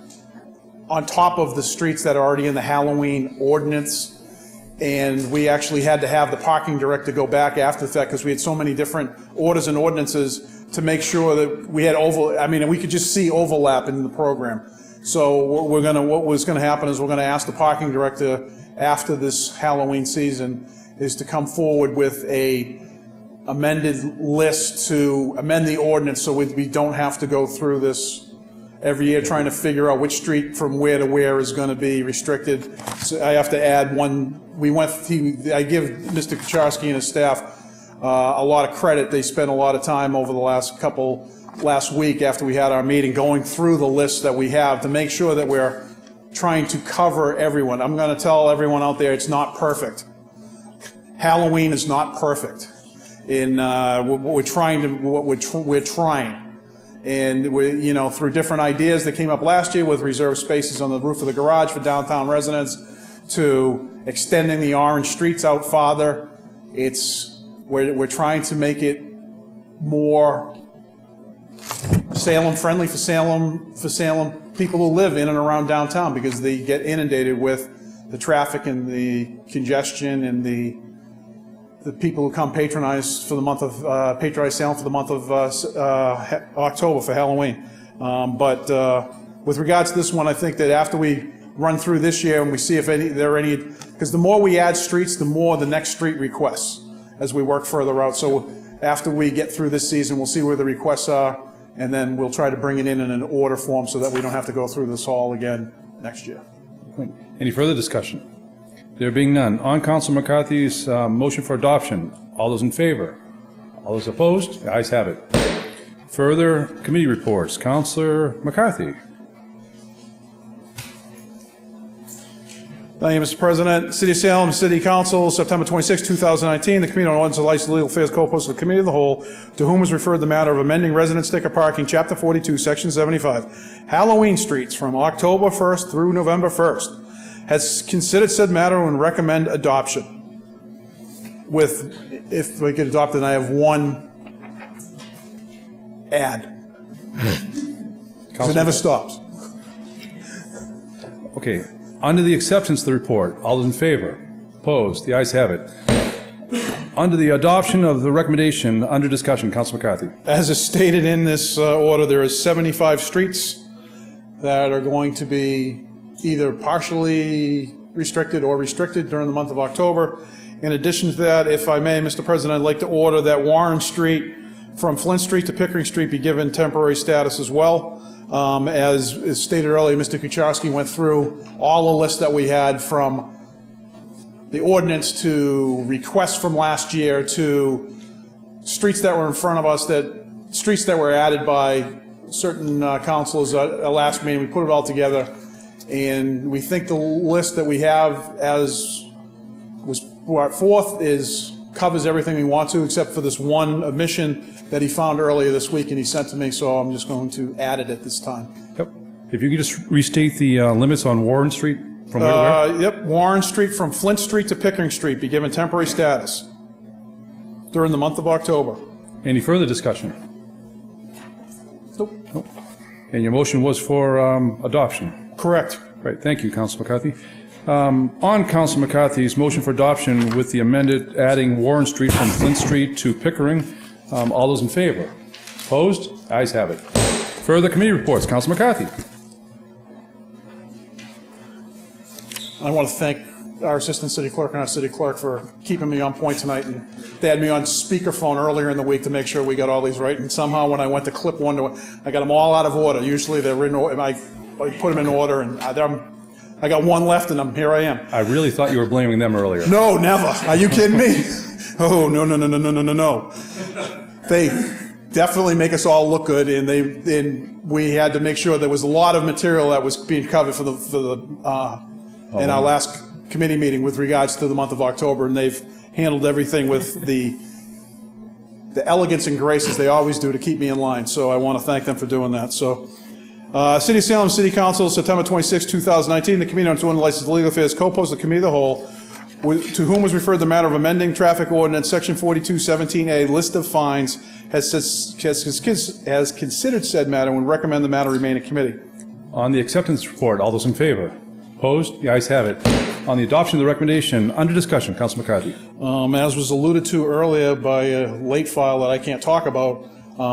on top of the streets that are already in the Halloween ordinance. And we actually had to have the parking director go back after the fact because we had so many different orders and ordinances to make sure that we had we could just see overlap in the program. So what was going to happen is we're going to ask the parking director after this Halloween season is to come forward with a amended list to amend the ordinance so we don't have to go through this every year trying to figure out which street from where to where is going to be restricted. So I have to add one. I give Mr. Kucharski and his staff a lot of credit. They spent a lot of time over the last week after we had our meeting going through the list that we have to make sure that we're trying to cover everyone. I'm going to tell everyone out there it's not perfect. Halloween is not perfect. We're trying. And we, through different ideas that came up last year with reserved spaces on the roof of the garage for downtown residents, to extending the orange streets out farther, we're trying to make it more Salem friendly for Salem people who live in and around downtown because they get inundated with the traffic and the congestion and the people who come patronize Salem for the month of October for Halloween. But with regards to this one, I think that after we run through this year and we see if there are any, because the more we add streets, the more the next street requests as we work further out. So after we get through this season, we'll see where the requests are, and then we'll try to bring it in an order form so that we don't have to go through this all again next year. Any further discussion? There being none, on Council McCarthy's motion for adoption, all those in favor? All those opposed? The ayes have it. Further committee reports. Councilor McCarthy. Thank you, Mr. President. City of Salem, City Council, September 26, 2019. The Committee on Ordinance and Licensed Legal Affairs co-posted the Committee of the Whole, to whom was referred the matter of amending resident sticker parking, Chapter 42, Section 75, Halloween streets from October 1st through November 1st. Has considered said matter and recommend adoption. If we get adopted, I have one add. It never stops. Okay. Under the acceptance of the report, all those in favor? Opposed? The ayes have it. Under the adoption of the recommendation, under discussion, Councilor McCarthy. As is stated in this order, there is 75 streets that are going to be either partially restricted or restricted during the month of October. In addition to that, if I may, Mr. President, I'd like to order that Warren Street from Flint Street to Pickering Street be given temporary status as well. As stated earlier, Mr. Kucharski went through all the lists that we had from the ordinance to requests from last year to streets that were in front of us, streets that were added by certain councilors at last meeting. We put it all together. And we think the list that we have as was brought forth covers everything we want to, except for this one omission that he found earlier this week and he sent to me, so I'm just going to add it at this time. Yep. If you could just restate the limits on Warren Street from where to where? Yep, Warren Street from Flint Street to Pickering Street be given temporary status during the month of October. Any further discussion? Nope. And your motion was for adoption? Correct. Right, thank you, Councilor McCarthy. On Councilor McCarthy's motion for adoption with the amended adding Warren Street from Flint Street to Pickering, all those in favor? Opposed? Ayes have it. Further committee reports. Councilor McCarthy. I want to thank our Assistant City Clerk and our City Clerk for keeping me on point tonight. And they had me on speakerphone earlier in the week to make sure we got all these right. And somehow when I went to clip one, I got them all out of order. Usually they're in order. I put them in order, and I got one left, and here I am. I really thought you were blaming them earlier. No, never. Are you kidding me? Oh, no. definitely make us all look good, and we had to make sure there was a lot of material that was being covered in our last committee meeting with regards to the month of October, and they've handled everything with the elegance and grace as they always do to keep me in line. So I want to thank them for doing that. So, City of Salem City Council, September 26, 2019, the Committee on Foreign Licensed Legal Affairs co-posed the Committee of the Whole, to whom was referred the matter of amending traffic ordinance section 4217A, list of fines, has considered said matter and would recommend the matter remain in committee. On the acceptance report, all those in favor? Opposed? The ayes have it. On the adoption of the recommendation, under discussion, Councilor McCarthy. As was alluded to earlier by a late file that I can't talk about,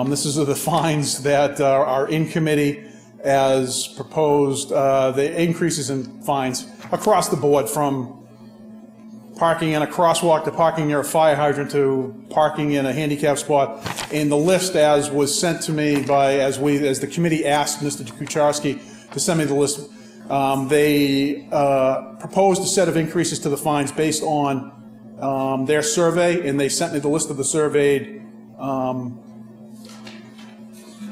this is the fines that are in committee as proposed, the increases in fines across the board, from parking in a crosswalk to parking near a fire hydrant to parking in a handicap spot. And the list, as was sent to me as the committee asked Mr. Kucharski to send me the list, they proposed a set of increases to the fines based on their survey, and they sent me the list of the surveyed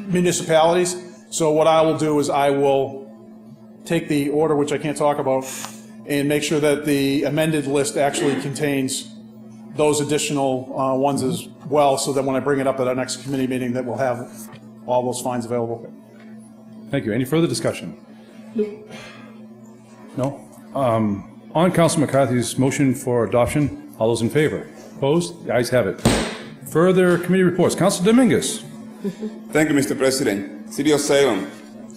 municipalities. So what I will do is I will take the order, which I can't talk about, and make sure that the amended list actually contains those additional ones as well, so that when I bring it up at our next committee meeting, that we'll have all those fines available. Thank you. Any further discussion? No? On Councilor McCarthy's motion for adoption, all those in favor? Opposed? The ayes have it. Further committee reports. Councilor Dominguez. Thank you, Mr. President. City of Salem,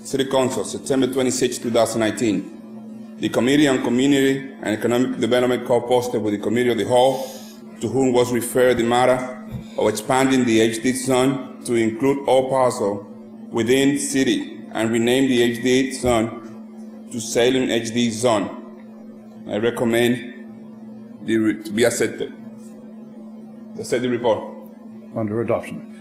City Council, September 26, 2019. The Committee on Community and Economic Development co-posted with the Committee of the Whole, to whom was referred the matter of expanding the HD zone to include all parcels within city and rename the HD zone to Salem HD zone. I recommend to be accepted. Accept the report. Under adoption.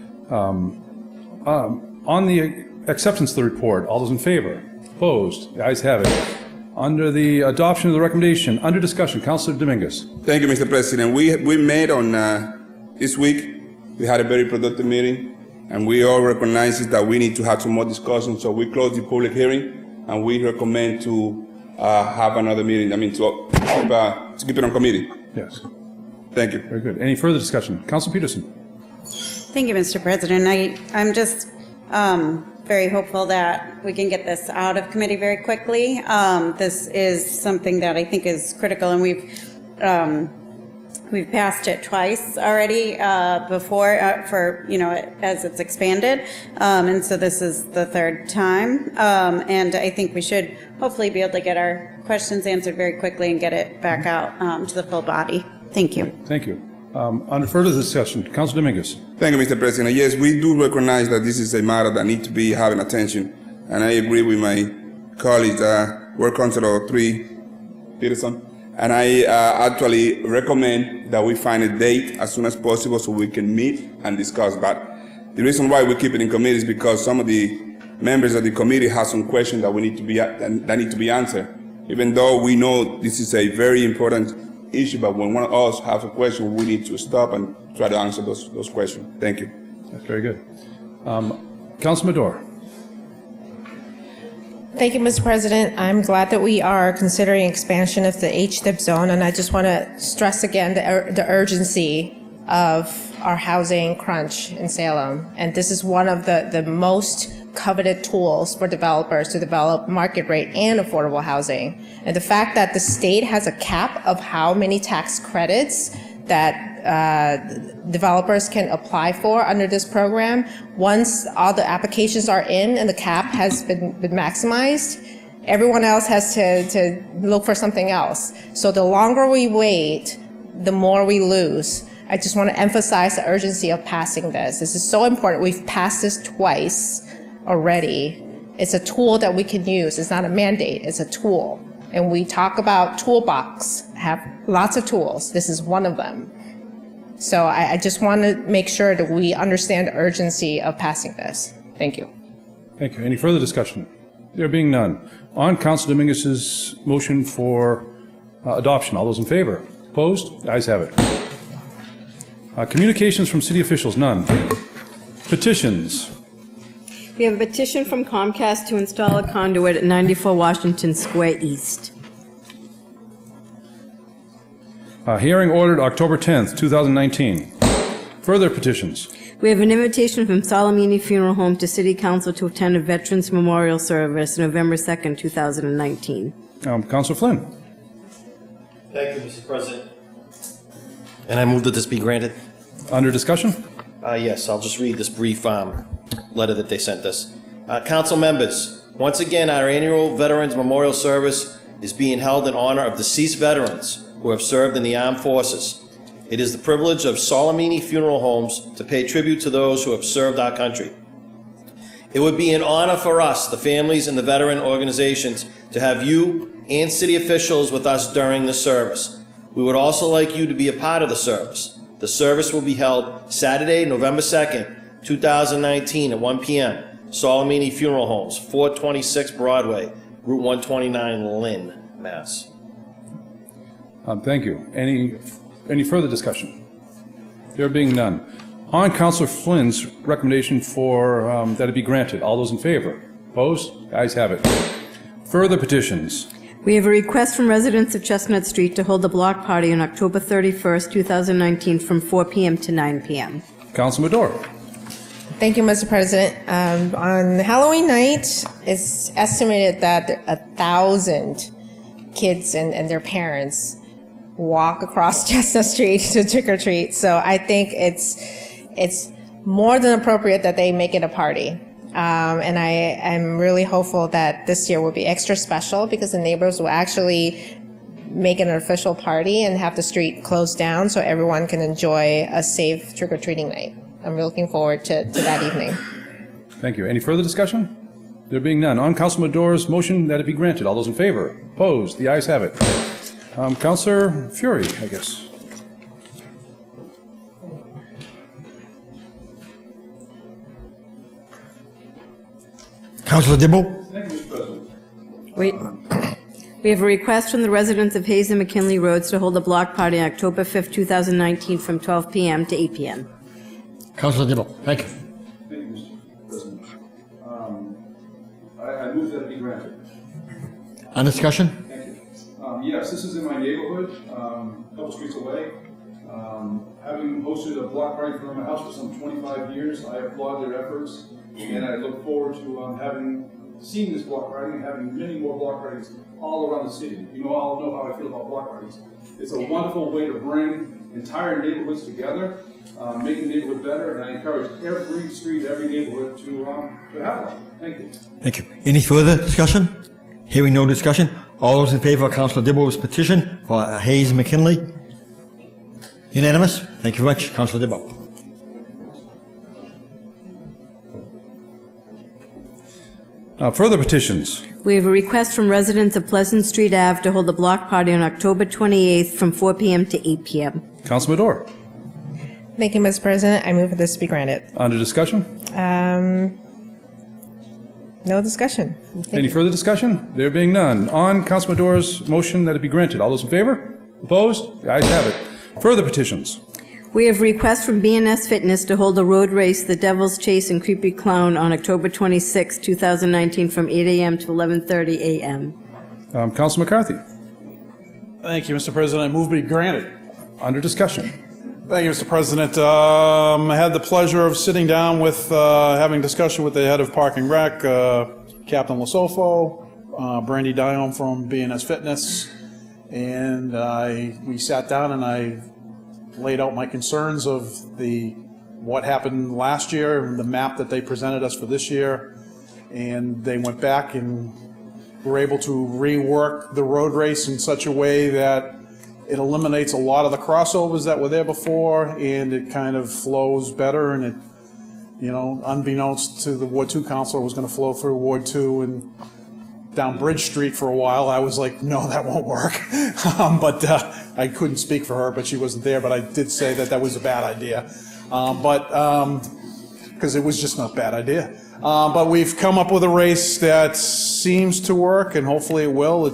On the acceptance of the report, all those in favor? Opposed? The ayes have it. Under the adoption of the recommendation, under discussion, Councilor Dominguez. Thank you, Mr. President. We met on this week. We had a very productive meeting, and we all recognize that we need to have some more discussion. So we closed the public hearing, and we recommend to have another meeting. I mean, to keep it on committee. Yes. Thank you. Very good. Any further discussion? Councilor Peterson. Thank you, Mr. President. I'm just very hopeful that we can get this out of committee very quickly. This is something that I think is critical, and we've passed it twice already before for, as it's expanded. And so this is the third time. And I think we should hopefully be able to get our questions answered very quickly and get it back out to the full body. Thank you. Thank you. Under further discussion, Councilor Dominguez. Thank you, Mr. President. Yes, we do recognize that this is a matter that needs to be having attention, and I agree with my colleague, Ward Councilor 3, Peterson, and I actually recommend that we find a date as soon as possible so we can meet and discuss. But the reason why we keep it in committee is because some of the members of the committee have some questions that need to be answered. Even though we know this is a very important issue, but when one of us has a question, we need to stop and try to answer those questions. Thank you. That's very good. Councilor Madore. Thank you, Mr. President. I'm glad that we are considering expansion of the HDIP zone, and I just want to stress again the urgency of our housing crunch in Salem. And this is one of the most coveted tools for developers to develop market rate and affordable housing. And the fact that the state has a cap of how many tax credits that developers can apply for under this program, once all the applications are in and the cap has been maximized, everyone else has to look for something else. So the longer we wait, the more we lose. I just want to emphasize the urgency of passing this. This is so important. We've passed this twice already. It's a tool that we can use. It's not a mandate, it's a tool. And we talk about toolbox, have lots of tools. This is one of them. So I just want to make sure that we understand the urgency of passing this. Thank you. Thank you. Any further discussion? There being none. On Councilor Dominguez's motion for adoption, all those in favor? Opposed? The ayes have it. Communications from city officials, none. Petitions. We have a petition from Comcast to install a conduit at 94 Washington Square East. Hearing ordered October 10th, 2019. Further petitions. We have an invitation from Salem Funeral Home to City Council to attend a Veterans Memorial Service November 2nd, 2019. Councilor Flynn. Thank you, Mr. President. And I move that this be granted. Under discussion? Yes, I'll just read this brief letter that they sent us. Council members, once again, our annual Veterans Memorial Service is being held in honor of deceased veterans who have served in the armed forces. It is the privilege of Salem Funeral Homes to pay tribute to those who have served our country. It would be an honor for us, the families and the veteran organizations, to have you and city officials with us during the service. We would also like you to be a part of the service. The service will be held Saturday, November 2nd, 2019 at 1 p.m. Salem Funeral Homes, 426 Broadway, Route 129, Lynn, Mass. Thank you. Any further discussion? There being none. On Councilor Flynn's recommendation for that it be granted, all those in favor? Opposed? The ayes have it. Further petitions. We have a request from residents of Chestnut Street to hold a block party on October 31st, 2019 from 4 p.m. to 9 p.m. Councilor Medora. Thank you, Mr. President. On Halloween night, it's estimated that 1,000 kids and their parents walk across Chestnut Street to trick or treat. So I think it's more than appropriate that they make it a party. And I am really hopeful that this year will be extra special because the neighbors will actually make it an official party and have the street closed down so everyone can enjoy a safe trick or treating night. I'm really looking forward to that evening. Thank you. Any further discussion? There being none. On Councilor Medora's motion that it be granted, all those in favor? Opposed? The ayes have it. Councilor Fury, I guess. Councilor Dibble? Thank you, Mr. President. We have a request from the residents of Hayes and McKinley Roads to hold a block party on October 5th, 2019 from 12 p.m. to 8 p.m. Councilor Dibble, thank you. Thank you, Mr. President. I move that it be granted. On discussion? Thank you. Yes, this is in my neighborhood, a couple streets away. Having hosted a block party for my house for some 25 years, I applaud their efforts, and I look forward to having seen this block party and having many more block parties all around the city. You know, all know how I feel about block parties. It's a wonderful way to bring entire neighborhoods together, make the neighborhood better, and I encourage every street, every neighborhood to have one. Thank you. Thank you. Any further discussion? Hearing no discussion, all those in favor of Councilor Dibble's petition for Hayes McKinley? Unanimous? Thank you very much, Councilor Dibble. Further petitions. We have a request from residents of Pleasant Street Ave to hold a block party on October 28th from 4 p.m. to 8 p.m. Councilor Medora. Thank you, Mr. President. I move for this to be granted. Under discussion? No discussion. Any further discussion? There being none. On Councilor Medora's motion that it be granted, all those in favor? Opposed? The ayes have it. Further petitions. We have a request from B&S Fitness to hold a road race, The Devil's Chase and Creepy Clown, on October 26, 2019, from 8 a.m. to 11:30 a.m. Councilor McCarthy. Thank you, Mr. President. I move be granted. Under discussion. Thank you, Mr. President. I had the pleasure of sitting down with, having discussion with the head of Park and Rec, Captain Lasofo, Brandy Dion from B&S Fitness, and we sat down and I laid out my concerns of what happened last year and the map that they presented us for this year, and they went back and were able to rework the road race in such a way that it eliminates a lot of the crossovers that were there before, and it kind of flows better, and it, you know, unbeknownst to the Ward 2 council, was going to flow through Ward 2 and down Bridge Street for a while. I was like, no, that won't work. But I couldn't speak for her, but she wasn't there, but I did say that that was a bad idea. Because it was just not a bad idea. But we've come up with a race that seems to work, and hopefully it will.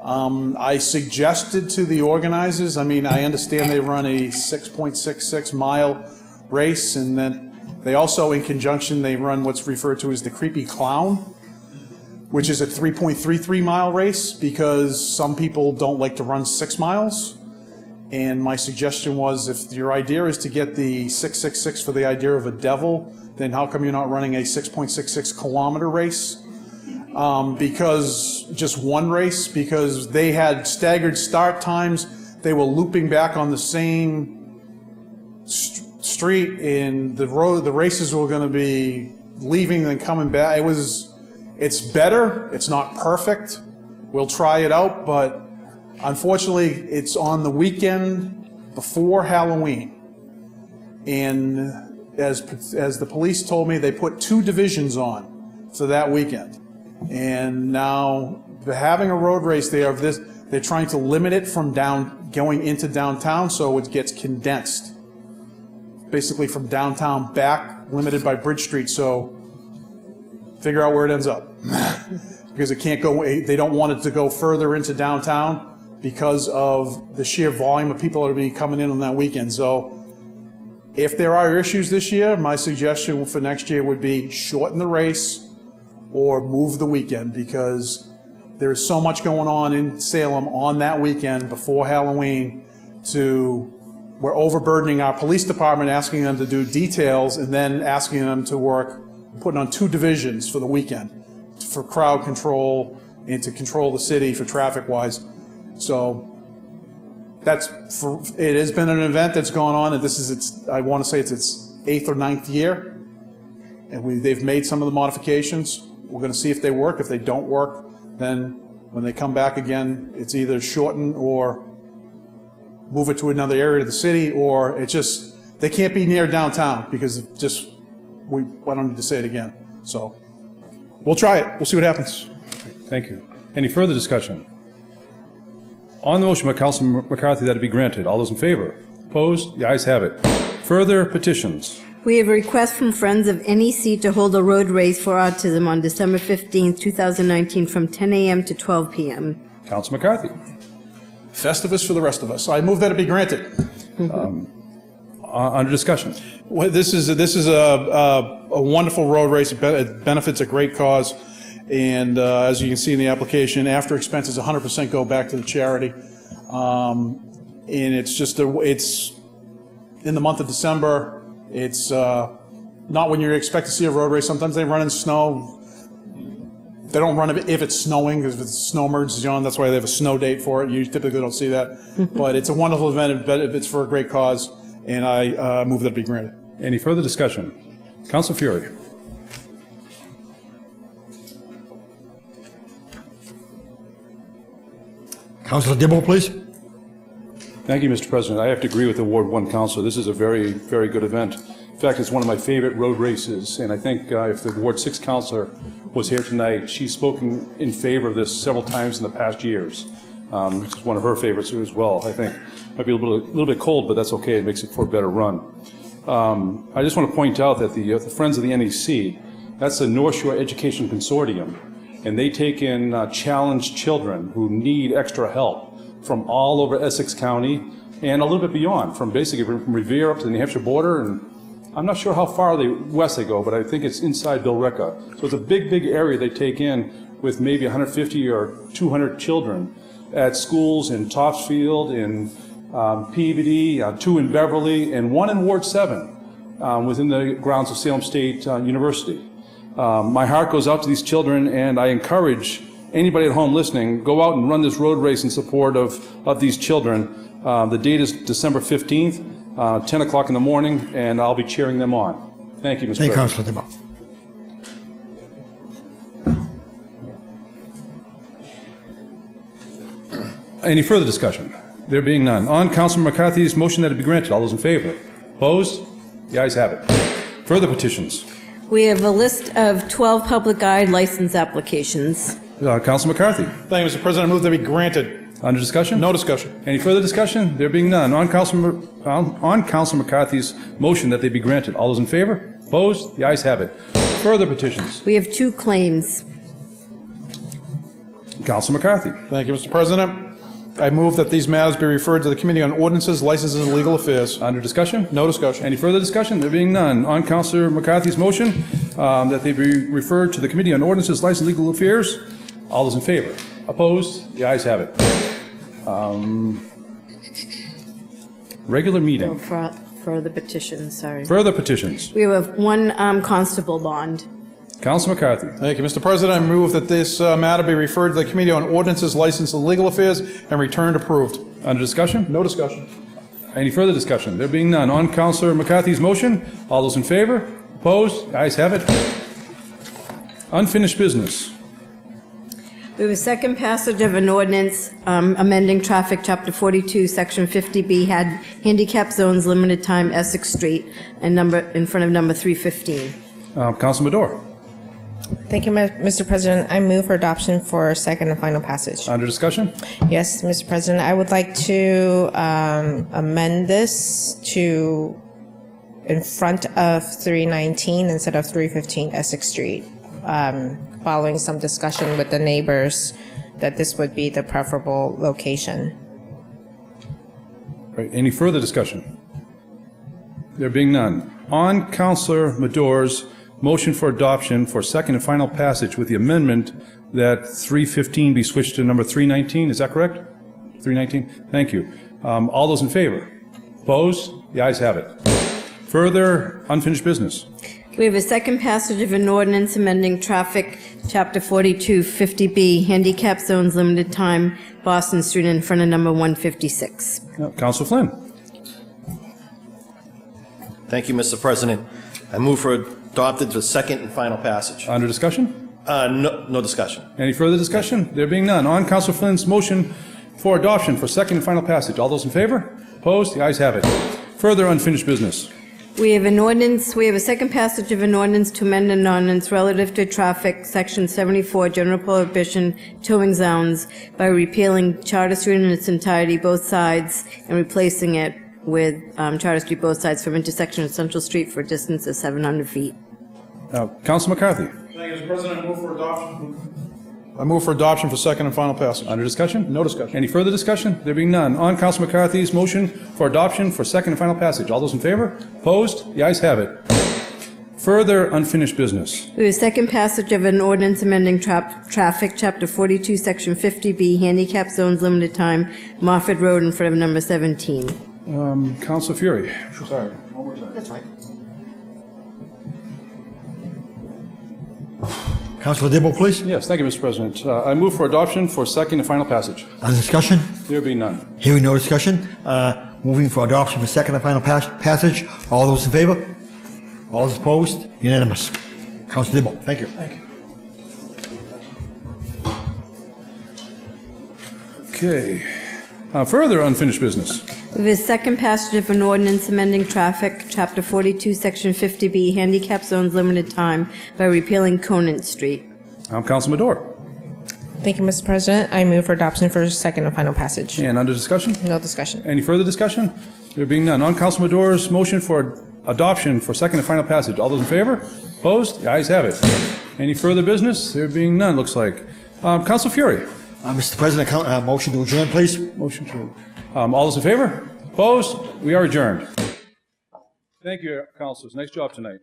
I suggested to the organizers, I mean, I understand they run a 6.66 mile race, and then They also, in conjunction, they run what's referred to as the Creepy Clown, which is a 3.33 mile race because some people don't like to run 6 miles. And my suggestion was, if your idea is to get the 666 for the idea of a devil, then how come you're not running a 6.66 kilometer race? Because just one race, because they had staggered start times. They were looping back on the same street, and the races were going to be leaving and coming back. It's better. It's not perfect. We'll try it out, but unfortunately, it's on the weekend before Halloween. And as the police told me, they put 2 divisions on for that weekend. And now, having a road race there of this, they're trying to limit it from going into downtown so it gets condensed. Basically from downtown back, limited by Bridge Street, so figure out where it ends up. Because it can't go, they don't want it to go further into downtown because of the sheer volume of people that will be coming in on that weekend. So if there are issues this year, my suggestion for next year would be shorten the race or move the weekend, because there is so much going on in Salem on that weekend before Halloween we're overburdening our police department, asking them to do details and then asking them to work, putting on 2 divisions for the weekend for crowd control and to control the city for traffic-wise. So it has been an event that's gone on, and I want to say it's its 8th or 9th year, and they've made some of the modifications. We're going to see if they work. If they don't work, then when they come back again, it's either shorten or move it to another area of the city, or they can't be near downtown because I don't need to say it again. So we'll try it. We'll see what happens. Thank you. Any further discussion? On the motion by Councilman McCarthy that it be granted, all those in favor? Opposed? The ayes have it. Further petitions. We have a request from Friends of NEC to hold a road race for autism on December 15th, 2019 from 10 a.m. to 12 p.m. Councilman McCarthy. Festivus for the rest of us. I move that it be granted. Under discussion. Well, this is a wonderful road race. It benefits a great cause. And as you can see in the application, after expenses, 100% go back to the charity. And it's in the month of December. It's not when you expect to see a road race. Sometimes they run in snow. They don't run if it's snowing, because if it's snow emergency on, that's why they have a snow date for it. You typically don't see that. But it's a wonderful event. It's for a great cause, and I move that it be granted. Any further discussion? Council Fury. Councilor Dibble, please. Thank you, Mr. President. I have to agree with the Ward 1 Council. This is a very, very good event. In fact, it's one of my favorite road races, and I think if the Ward 6 Councilor was here tonight, she's spoken in favor of this several times in the past years. It's one of her favorites as well, I think. Might be a little bit cold, but that's okay. It makes it for a better run. I just want to point out that the Friends of the NEC, that's the North Shore Education Consortium, and they take in challenged children who need extra help from all over Essex County and a little bit beyond, from Revere up to the New Hampshire border, and I'm not sure how far west they go, but I think it's inside Billerica. So it's a big, big area they take in with maybe 150 or 200 children at schools in Topsfield, in Peabody, 2 in Beverly, and 1 in Ward 7 within the grounds of Salem State University. My heart goes out to these children, and I encourage anybody at home listening, go out and run this road race in support of these children. The date is December 15th, 10 o'clock in the morning, and I'll be cheering them on. Thank you, Mr. President. Thank you, Councilor Dibble. Any further discussion? There being none. On Councilman McCarthy's motion that it be granted, all those in favor? Opposed? The ayes have it. Further petitions. We have a list of 12 public guide license applications. Councilman McCarthy. Thank you, Mr. President. I move that be granted. Under discussion? No discussion. Any further discussion? There being none. On Councilman McCarthy's motion that they be granted, all those in favor? Opposed? The ayes have it. Further petitions. We have 2 claims. Councilman McCarthy. Thank you, Mr. President. I move that these matters be referred to the Committee on Ordinances, Licenses, and Legal Affairs. Under discussion? No discussion. Any further discussion? There being none. On Councilor McCarthy's motion that they be referred to the Committee on Ordinances, License, and Legal Affairs. All those in favor? Opposed? The ayes have it. Regular meeting. For the petition, sorry. Further petitions. We have one constable bond. Councilor McCarthy. Thank you, Mr. President. I move that this matter be referred to the Committee on Ordinances, License, and Legal Affairs and returned approved. Under discussion? No discussion. Any further discussion? There being none. On Councilor McCarthy's motion, all those in favor? Opposed? The ayes have it. Unfinished business. We have a second passage of an ordinance amending traffic, Chapter 42, Section 50B, had handicap zones, limited time, Essex Street, and in front of number 315. Councilor Madore. Thank you, Mr. President. I move for adoption for second and final passage. Under discussion? Yes, Mr. President. I would like to amend this to in front of 319 instead of 315 Essex Street. Following some discussion with the neighbors, that this would be the preferable location. Right. Any further discussion? There being none. On Councilor Madore's motion for adoption for second and final passage with the amendment that 315 be switched to number 319, is that correct? 319? Thank you. All those in favor? Opposed? The ayes have it. Further unfinished business. We have a second passage of an ordinance amending traffic, Chapter 42, 50B, handicap zones, limited time, Boston Street, in front of number 156. Councilor Flynn. Thank you, Mr. President. I move for adopted for second and final passage. Under discussion? No discussion. Any further discussion? There being none. On Councilor Flynn's motion for adoption for second and final passage. All those in favor? Opposed? The ayes have it. Further unfinished business. We have a second passage of an ordinance to amend an ordinance relative to traffic, Section 74, general prohibition, towing zones, by repealing Charter Street in its entirety, both sides, and replacing it with Charter Street both sides from intersection of Central Street for a distance of 700 feet. Councilor McCarthy. Thank you, Mr. President. I move for adoption for second and final passage. Under discussion? No discussion. Any further discussion? There being none. On Councilor McCarthy's motion for adoption for second and final passage. All those in favor? Opposed? The ayes have it. Further unfinished business. We have a second passage of an ordinance amending traffic, Chapter 42, Section 50B, handicap zones, limited time, Moffett Road, in front of number 17. Councilor Fury. Sorry, one more time. That's right. Councilor Dibble, please. Yes, thank you, Mr. President. I move for adoption for second and final passage. On discussion? There being none. Hearing no discussion, moving for adoption for second and final passage. All those in favor? All those opposed? Unanimous. Councilor Dibble, thank you. Thank you. Okay. Further unfinished business. We have a second passage of an ordinance amending traffic, Chapter 42, Section 50B, handicap zones, limited time, by repealing Conant Street. Councilor Madore. Thank you, Mr. President. I move for adoption for second and final passage. And under discussion? No discussion. Any further discussion? There being none. On Councilor Madore's motion for adoption for second and final passage. All those in favor? Opposed? The ayes have it. Any further business? There being none, looks like. Councilor Fury. Mr. President, motion to adjourn, please. Motion to. All those in favor? Opposed? We are adjourned. Thank you, councilors. Nice job tonight.